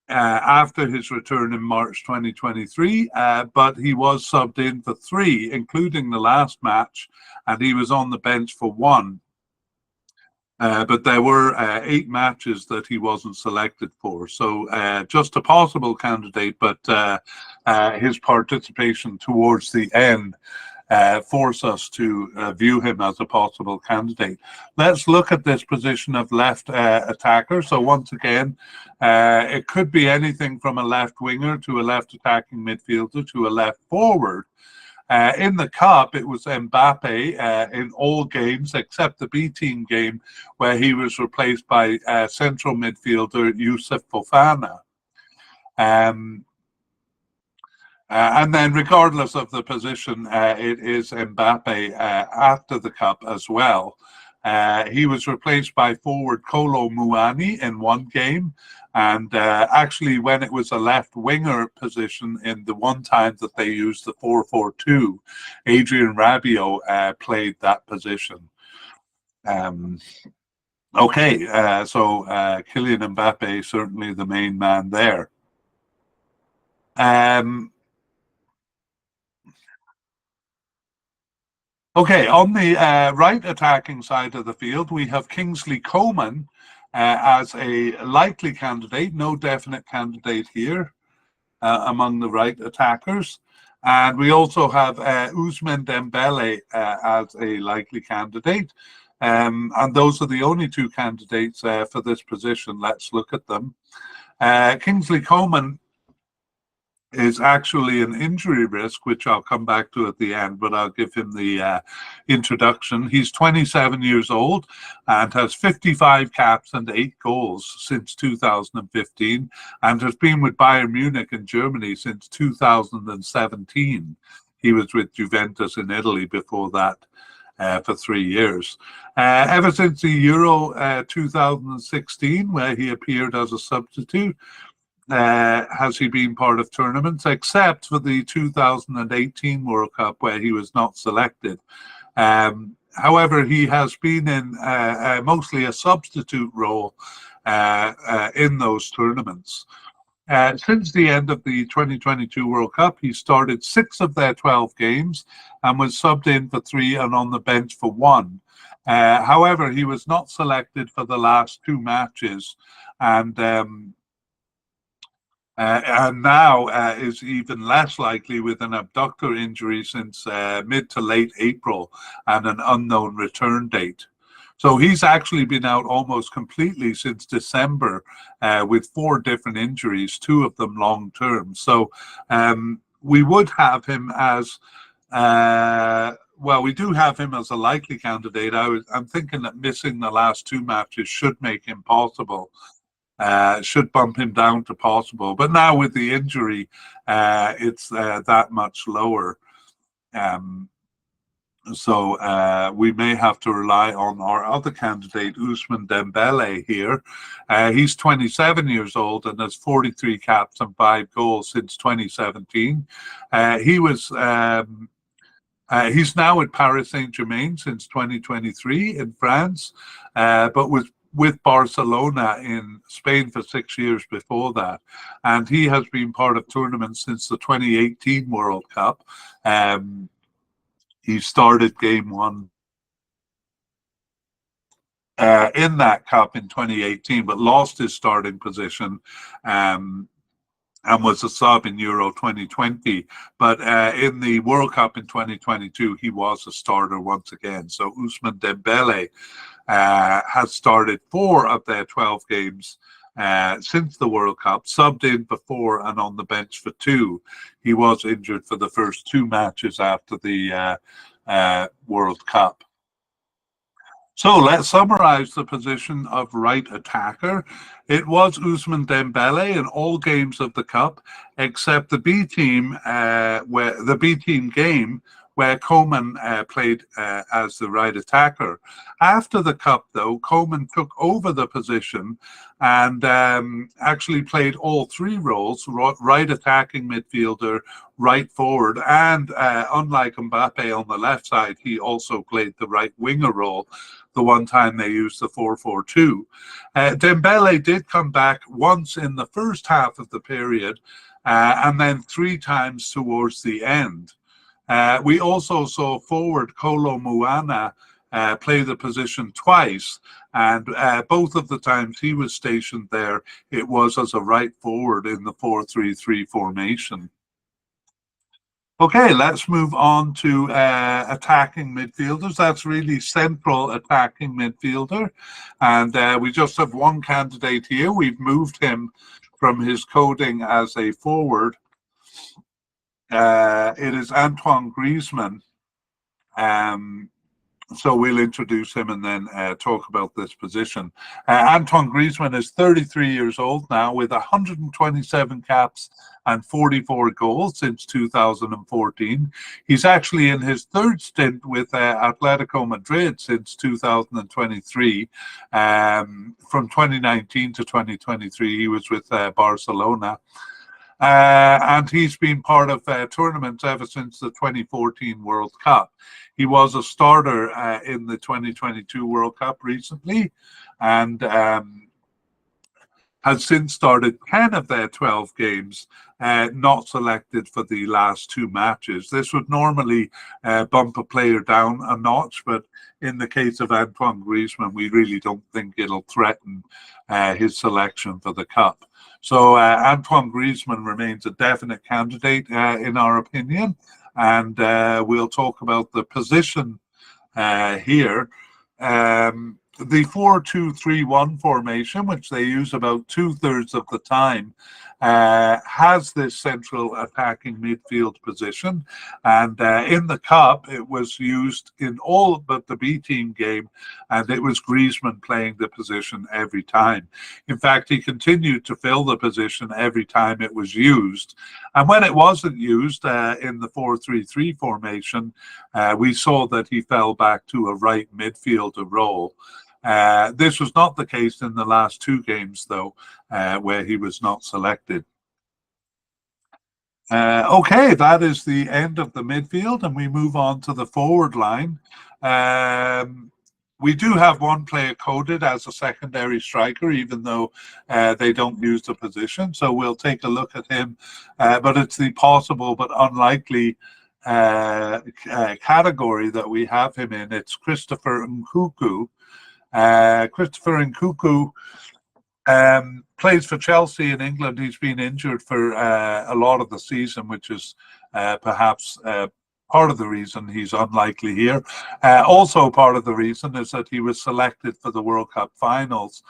S1: after his return in March 2023, but he was subbed in for 3, including the last match, and he was on the bench for 1. But there were 8 matches that he wasn't selected for. So just a possible candidate, but his participation towards the end force us to view him as a possible candidate. Let's look at this position of left attacker. So once again, it could be anything from a left winger to a left attacking midfielder to a left forward. In the Cup, it was Mbappe in all games except the B-team game where he was replaced by central midfielder Youssouf Fofana. And then regardless of the position, it is Mbappe after the Cup as well. He was replaced by forward Kolo Muani in 1 game. And actually, when it was a left winger position in the one time that they used the 4-4-2, Adrien Rabiot played that position. Okay, so Kylian Mbappe, certainly the main man there. Okay, on the right attacking side of the field, we have Kingsley Coman as a likely candidate, no definite candidate here among the right attackers. And we also have Ousmane Dembele as a likely candidate. And those are the only 2 candidates for this position. Let's look at them. Kingsley Coman is actually an injury risk, which I'll come back to at the end, but I'll give him the introduction. He's 27 years old and has 55 caps and 8 goals since 2015 and has been with Bayern Munich in Germany since 2017. He was with Juventus in Italy before that for 3 years. Ever since the Euro 2016, where he appeared as a substitute, has he been part of tournaments, except for the 2018 World Cup where he was not selected. However, he has been in mostly a substitute role in those tournaments. Since the end of the 2022 World Cup, he started 6 of their 12 games and was subbed in for 3 and on the bench for 1. However, he was not selected for the last 2 matches, and now is even less likely with an abductor injury since mid to late April and an unknown return date. So he's actually been out almost completely since December with 4 different injuries, 2 of them long term. So we would have him as, well, we do have him as a likely candidate. I'm thinking that missing the last 2 matches should make him possible. Should bump him down to possible, but now with the injury, it's that much lower. So we may have to rely on our other candidate, Ousmane Dembele here. He's 27 years old and has 43 caps and 5 goals since 2017. He's now at Paris Saint-Germain since 2023 in France, but was with Barcelona in Spain for 6 years before that. And he has been part of tournaments since the 2018 World Cup. He started game 1 in that cup in 2018, but lost his starting position and was a sub in Euro 2020. But in the World Cup in 2022, he was a starter once again. So Ousmane Dembele has started 4 of their 12 games since the World Cup, subbed in for 4 and on the bench for 2. He was injured for the first 2 matches after the World Cup. So let's summarize the position of right attacker. It was Ousmane Dembele in all games of the cup, except the B team, where the B team game where Coman played as the right attacker. After the cup, though, Coman took over the position and actually played all three roles: right attacking midfielder, right forward, and unlike Mbappe on the left side, he also played the right winger role the one time they used the 4-4-2. Dembele did come back once in the first half of the period and then three times towards the end. We also saw forward Kolo Muana play the position twice, and both of the times he was stationed there, it was as a right forward in the 4-3-3 formation. Okay, let's move on to attacking midfielders. That's really central attacking midfielder. And we just have one candidate here. We've moved him from his coding as a forward. It is Antoine Griezmann. So we'll introduce him and then talk about this position. Antoine Griezmann is 33 years old now with 127 caps and 44 goals since 2014. He's actually in his third stint with Atletico Madrid since 2023. From 2019 to 2023, he was with Barcelona. And he's been part of tournaments ever since the 2014 World Cup. He was a starter in the 2022 World Cup recently, and has since started 10 of their 12 games, not selected for the last two matches. This would normally bump a player down a notch, but in the case of Antoine Griezmann, we really don't think it'll threaten his selection for the Cup. So Antoine Griezmann remains a definite candidate in our opinion, and we'll talk about the position here. The 4-2-3-1 formation, which they use about 2/3 of the time, has this central attacking midfield position. And in the Cup, it was used in all but the B team game, and it was Griezmann playing the position every time. In fact, he continued to fill the position every time it was used. And when it wasn't used in the 4-3-3 formation, we saw that he fell back to a right midfielder role. This was not the case in the last two games, though, where he was not selected. Okay, that is the end of the midfield, and we move on to the forward line. We do have one player coded as a secondary striker, even though they don't use the position. So we'll take a look at him, but it's the possible but unlikely category that we have him in. It's Christopher Nkunku. Christopher Nkunku plays for Chelsea in England. He's been injured for a lot of the season, which is perhaps part of the reason he's unlikely here. Also part of the reason is that he was selected for the World Cup finals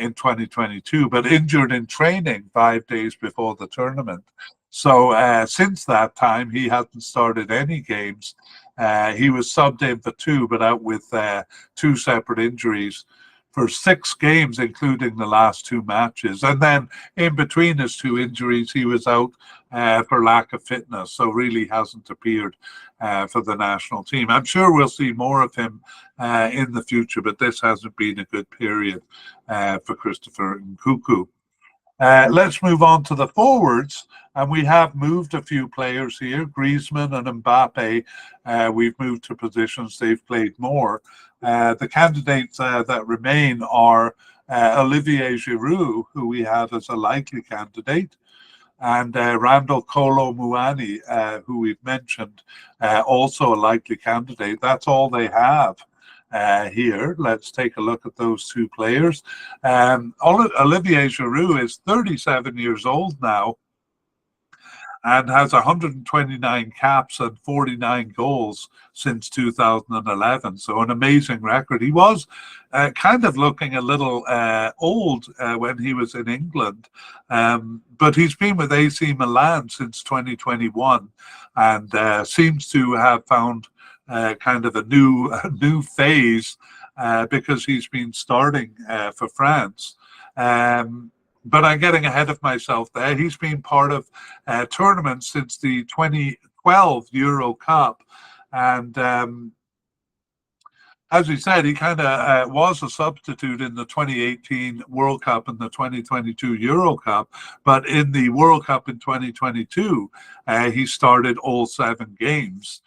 S1: in 2022, but injured in training 5 days before the tournament. So since that time, he hasn't started any games. He was subbed in for two, but out with two separate injuries for 6 games, including the last two matches. And then in between his two injuries, he was out for lack of fitness, so really hasn't appeared for the national team. I'm sure we'll see more of him in the future, but this hasn't been a good period for Christopher Nkunku. Let's move on to the forwards, and we have moved a few players here. Griezmann and Mbappe, we've moved to positions they've played more. The candidates that remain are Olivier Giroud, who we have as a likely candidate, and Randall Kolo Muani, who we've mentioned, also a likely candidate. That's all they have here. Let's take a look at those two players. Olivier Giroud is 37 years old now and has 129 caps and 49 goals since 2011. So an amazing record. He was kind of looking a little old when he was in England, but he's been with AC Milan since 2021 and seems to have found kind of a new phase because he's been starting for France. But I'm getting ahead of myself there. He's been part of tournaments since the 2012 Euro Cup. And as we said, he kind of was a substitute in the 2018 World Cup and the 2022 Euro Cup. But in the World Cup in 2022, he started all 7 games.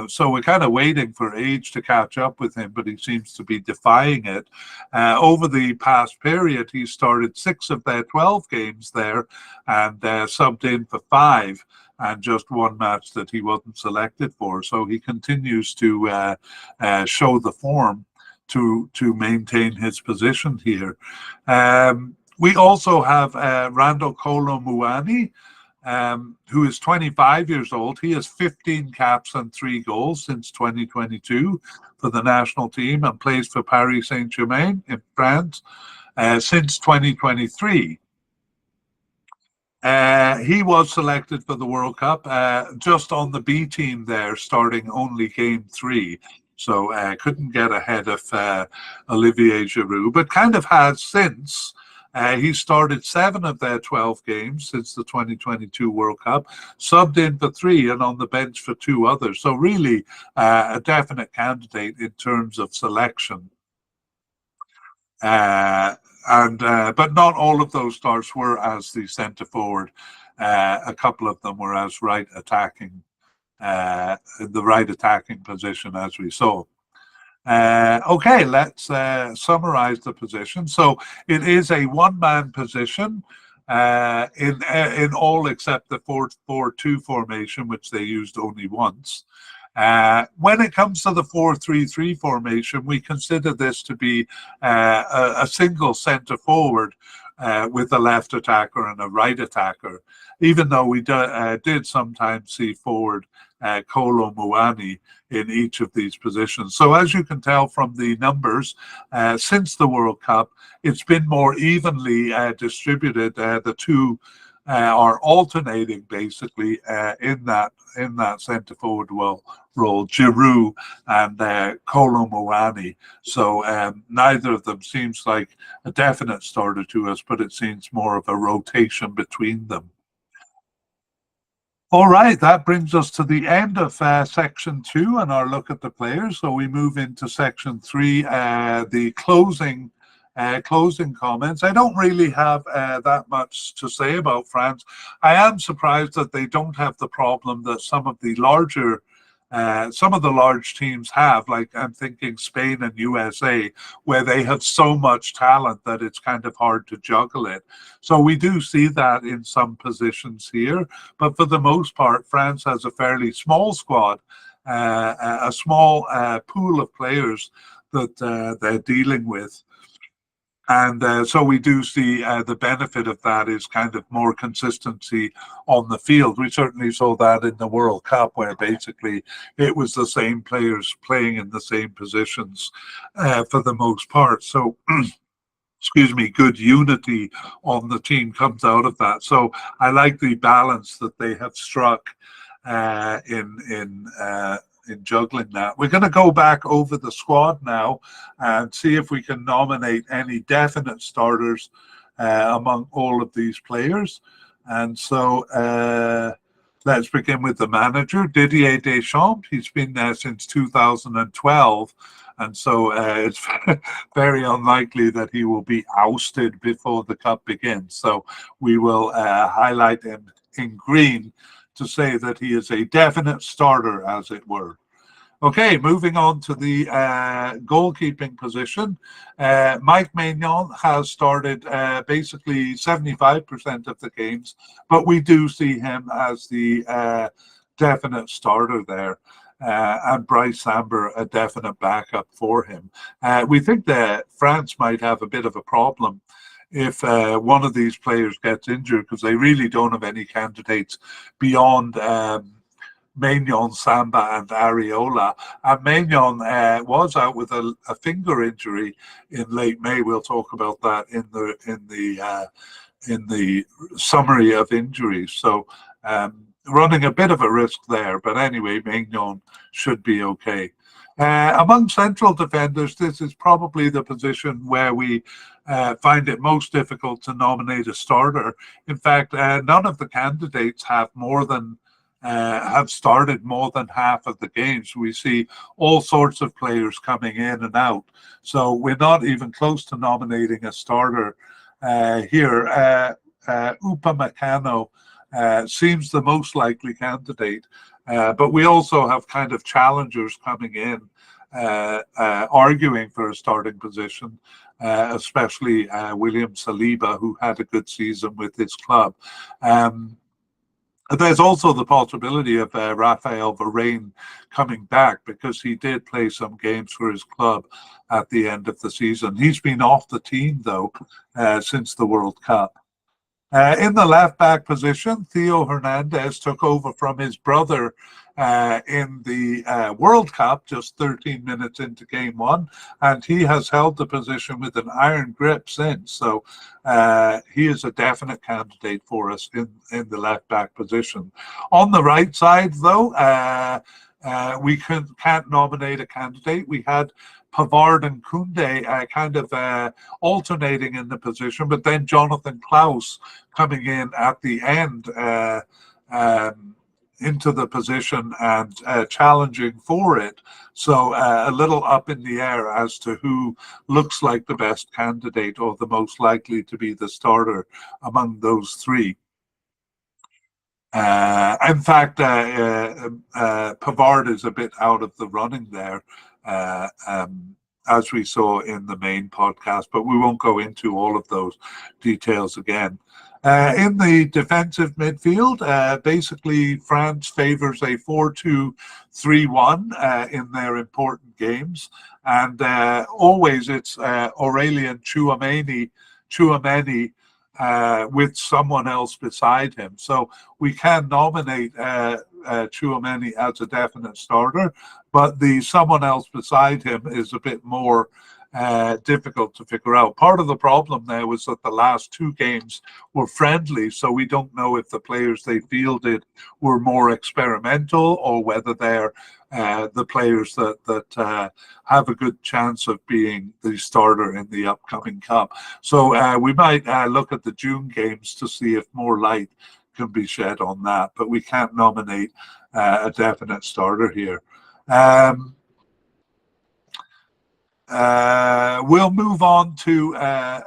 S1: So we're kind of waiting for age to catch up with him, but he seems to be defying it. Over the past period, he started 6 of their 12 games there and subbed in for 5. And just 1 match that he wasn't selected for. So he continues to show the form to maintain his position here. We also have Randall Kolo Muani, who is 25 years old. He has 15 caps and 3 goals since 2022 for the national team and plays for Paris Saint-Germain in France since 2023. He was selected for the World Cup just on the B team there, starting only game 3. So couldn't get ahead of Olivier Giroud, but kind of has since. He started 7 of their 12 games since the 2022 World Cup, subbed in for 3 and on the bench for 2 others. So really a definite candidate in terms of selection. But not all of those starts were as the centre forward. A couple of them were as right attacking, the right attacking position, as we saw. Okay, let's summarize the position. So it is a 1-man position in all except the 4-4-2 formation, which they used only once. When it comes to the 4-3-3 formation, we consider this to be a single centre forward with a left attacker and a right attacker, even though we did sometimes see forward Kolo Muani in each of these positions. So as you can tell from the numbers, since the World Cup, it's been more evenly distributed. The two are alternating basically in that centre forward role, Giroud and Kolo Muani. So neither of them seems like a definite starter to us, but it seems more of a rotation between them. All right, that brings us to the end of section 2 and our look at the players. So we move into section 3, the closing comments. I don't really have that much to say about France. I am surprised that they don't have the problem that some of the large teams have, like I'm thinking Spain and USA, where they have so much talent that it's kind of hard to juggle it. So we do see that in some positions here, but for the most part, France has a fairly small squad, a small pool of players that they're dealing with. And so we do see the benefit of that is kind of more consistency on the field. We certainly saw that in the World Cup, where basically it was the same players playing in the same positions for the most part. So, excuse me, good unity on the team comes out of that. So I like the balance that they have struck in juggling that. We're going to go back over the squad now and see if we can nominate any definite starters among all of these players. And so let's begin with the manager, Didier Deschamps. He's been there since 2012. And so it's very unlikely that he will be ousted before the cup begins. So we will highlight him in green to say that he is a definite starter, as it were. Okay, moving on to the goalkeeping position. Mike Maignan has started basically 75% of the games, but we do see him as the definite starter there. And Bryce Samber a definite backup for him. We think that France might have a bit of a problem if one of these players gets injured, because they really don't have any candidates beyond Maignan, Samba and Areola. And Maignan was out with a finger injury in late May. We'll talk about that in the summary of injuries. So running a bit of a risk there, but anyway, Maignan should be okay. Among central defenders, this is probably the position where we find it most difficult to nominate a starter. In fact, none of the candidates have started more than half of the games. We see all sorts of players coming in and out, so we're not even close to nominating a starter here. Upamecano seems the most likely candidate. But we also have kind of challengers coming in, arguing for a starting position, especially William Saliba, who had a good season with his club. There's also the possibility of Raphael Varane coming back, because he did play some games for his club at the end of the season. He's been off the team, though, since the World Cup. In the left back position, Theo Hernandez took over from his brother in the World Cup just 13 minutes into game one, and he has held the position with an iron grip since. So he is a definite candidate for us in the left back position. On the right side, though, we can't nominate a candidate. We had Pavard and Koundé kind of alternating in the position, but then Jonathan Klaus coming in at the end into the position and challenging for it. So a little up in the air as to who looks like the best candidate or the most likely to be the starter among those three. In fact, Pavard is a bit out of the running there, as we saw in the main podcast, but we won't go into all of those details again. In the defensive midfield, basically France favors a 4-2-3-1 in their important games, and always it's Aurélien Tchouaméni with someone else beside him. So we can nominate Tchouaméni as a definite starter, but the someone else beside him is a bit more difficult to figure out. Part of the problem there was that the last two games were friendly, so we don't know if the players they fielded were more experimental or whether they're the players that have a good chance of being the starter in the upcoming cup. So we might look at the June games to see if more light can be shed on that, but we can't nominate a definite starter here. We'll move on to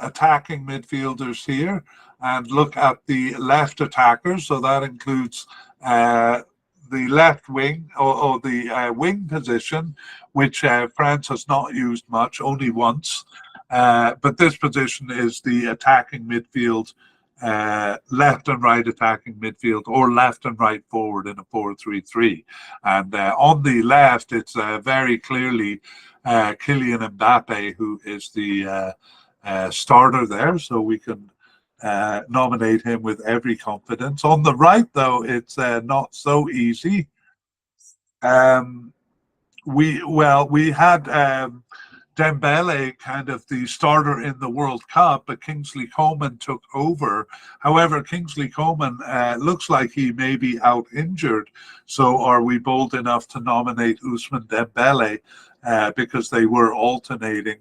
S1: attacking midfielders here and look at the left attackers. So that includes the left wing or the wing position, which France has not used much, only once. But this position is the attacking midfield, left and right attacking midfield, or left and right forward in a 4-3-3. And on the left, it's very clearly Kylian Mbappe, who is the starter there, so we can nominate him with every confidence. On the right, though, it's not so easy. We had Dembele kind of the starter in the World Cup, but Kingsley Coman took over. However, Kingsley Coman looks like he may be out injured. So are we bold enough to nominate Ousmane Dembele because they were alternating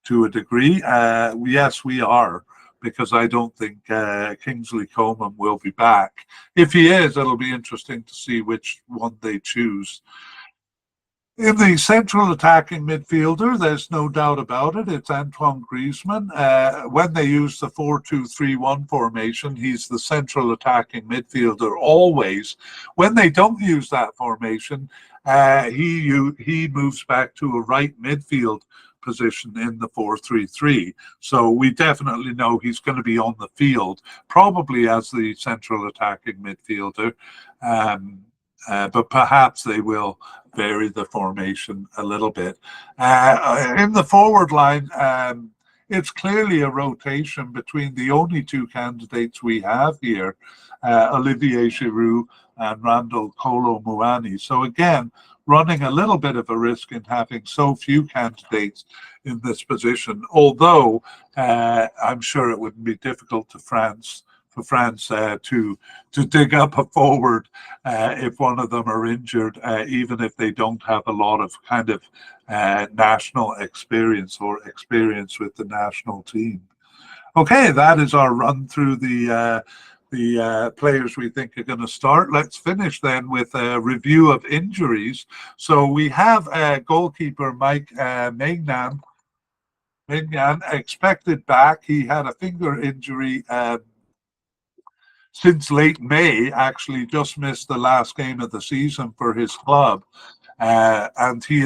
S1: to a degree? Yes, we are, because I don't think Kingsley Coman will be back. If he is, it'll be interesting to see which one they choose. In the central attacking midfielder, there's no doubt about it. It's Antoine Griezmann. When they use the 4-2-3-1 formation, he's the central attacking midfielder always. When they don't use that formation, he moves back to a right midfield position in the 4-3-3. So we definitely know he's going to be on the field, probably as the central attacking midfielder. But perhaps they will vary the formation a little bit. In the forward line, it's clearly a rotation between the only two candidates we have here, Olivier Giroud and Randall Kolo Muani. So again, running a little bit of a risk in having so few candidates in this position, although I'm sure it wouldn't be difficult for France to dig up a forward if one of them are injured, even if they don't have a lot of kind of national experience or experience with the national team. Okay, that is our run through the players we think are going to start. Let's finish then with a review of injuries. So we have goalkeeper Mike Maignan expected back. He had a finger injury since late May, actually just missed the last game of the season for his club. And he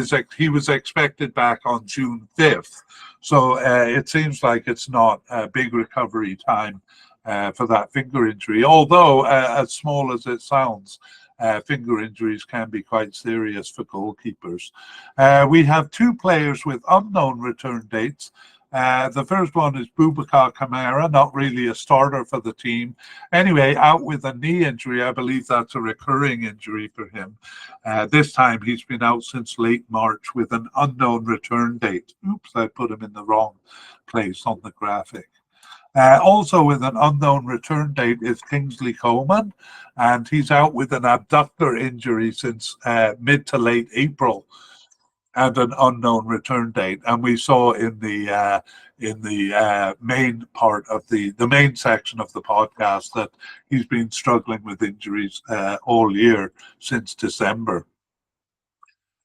S1: was expected back on June 5th. So it seems like it's not a big recovery time for that finger injury. Although, as small as it sounds, finger injuries can be quite serious for goalkeepers. We have two players with unknown return dates. The first one is Boubacar Kamara, not really a starter for the team. Anyway, out with a knee injury. I believe that's a recurring injury for him. This time he's been out since late March with an unknown return date. Oops, I put him in the wrong place on the graphic. Also with an unknown return date is Kingsley Coman, and he's out with an abductor injury since mid to late April, and an unknown return date. And we saw in the main part of the main section of the podcast that he's been struggling with injuries all year since December.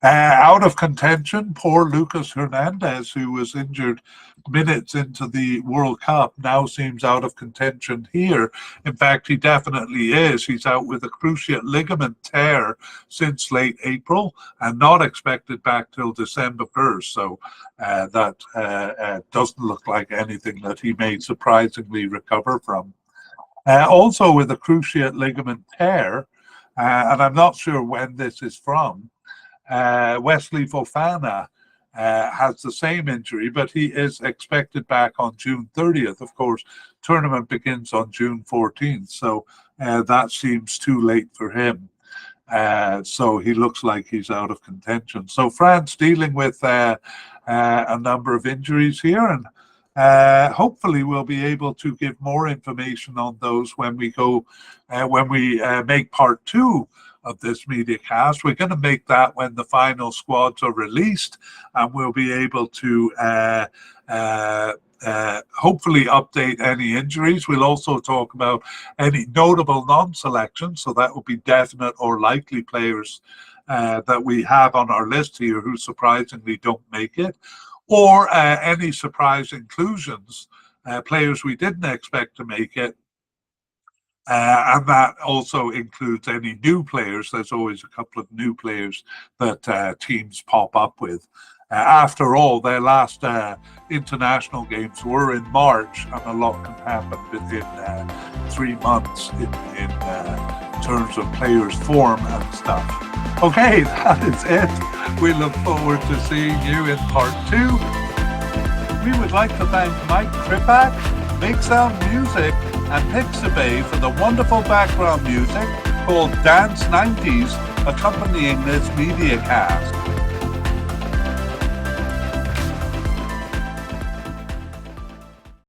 S1: Out of contention, poor Lucas Hernandez, who was injured minutes into the World Cup, now seems out of contention here. In fact, he definitely is. He's out with a cruciate ligament tear since late April and not expected back till December 1st. So that doesn't look like anything that he may surprisingly recover from. Also with a cruciate ligament tear, and I'm not sure when this is from, Wesley Fofana has the same injury, but he is expected back on June 30th. Of course, tournament begins on June 14th, so that seems too late for him. So he looks like he's out of contention. So France dealing with a number of injuries here, and hopefully we'll be able to give more information on those when we go, when we make part 2 of this media cast. We're going to make that when the final squads are released, and we'll be able to hopefully update any injuries. We'll also talk about any notable non-selections, so that will be definite or likely players that we have on our list here who surprisingly don't make it, or any surprise inclusions, players we didn't expect to make it. And that also includes any new players. There's always a couple of new players that teams pop up with. After all, their last international games were in March, and a lot can happen within 3 months in terms of players' form and stuff. Okay, that is it. We look forward to seeing you in part 2. We would like to thank Mike Tripak, Make Sound Music, and Pixabay for the wonderful background music called Dance 90s accompanying this media cast.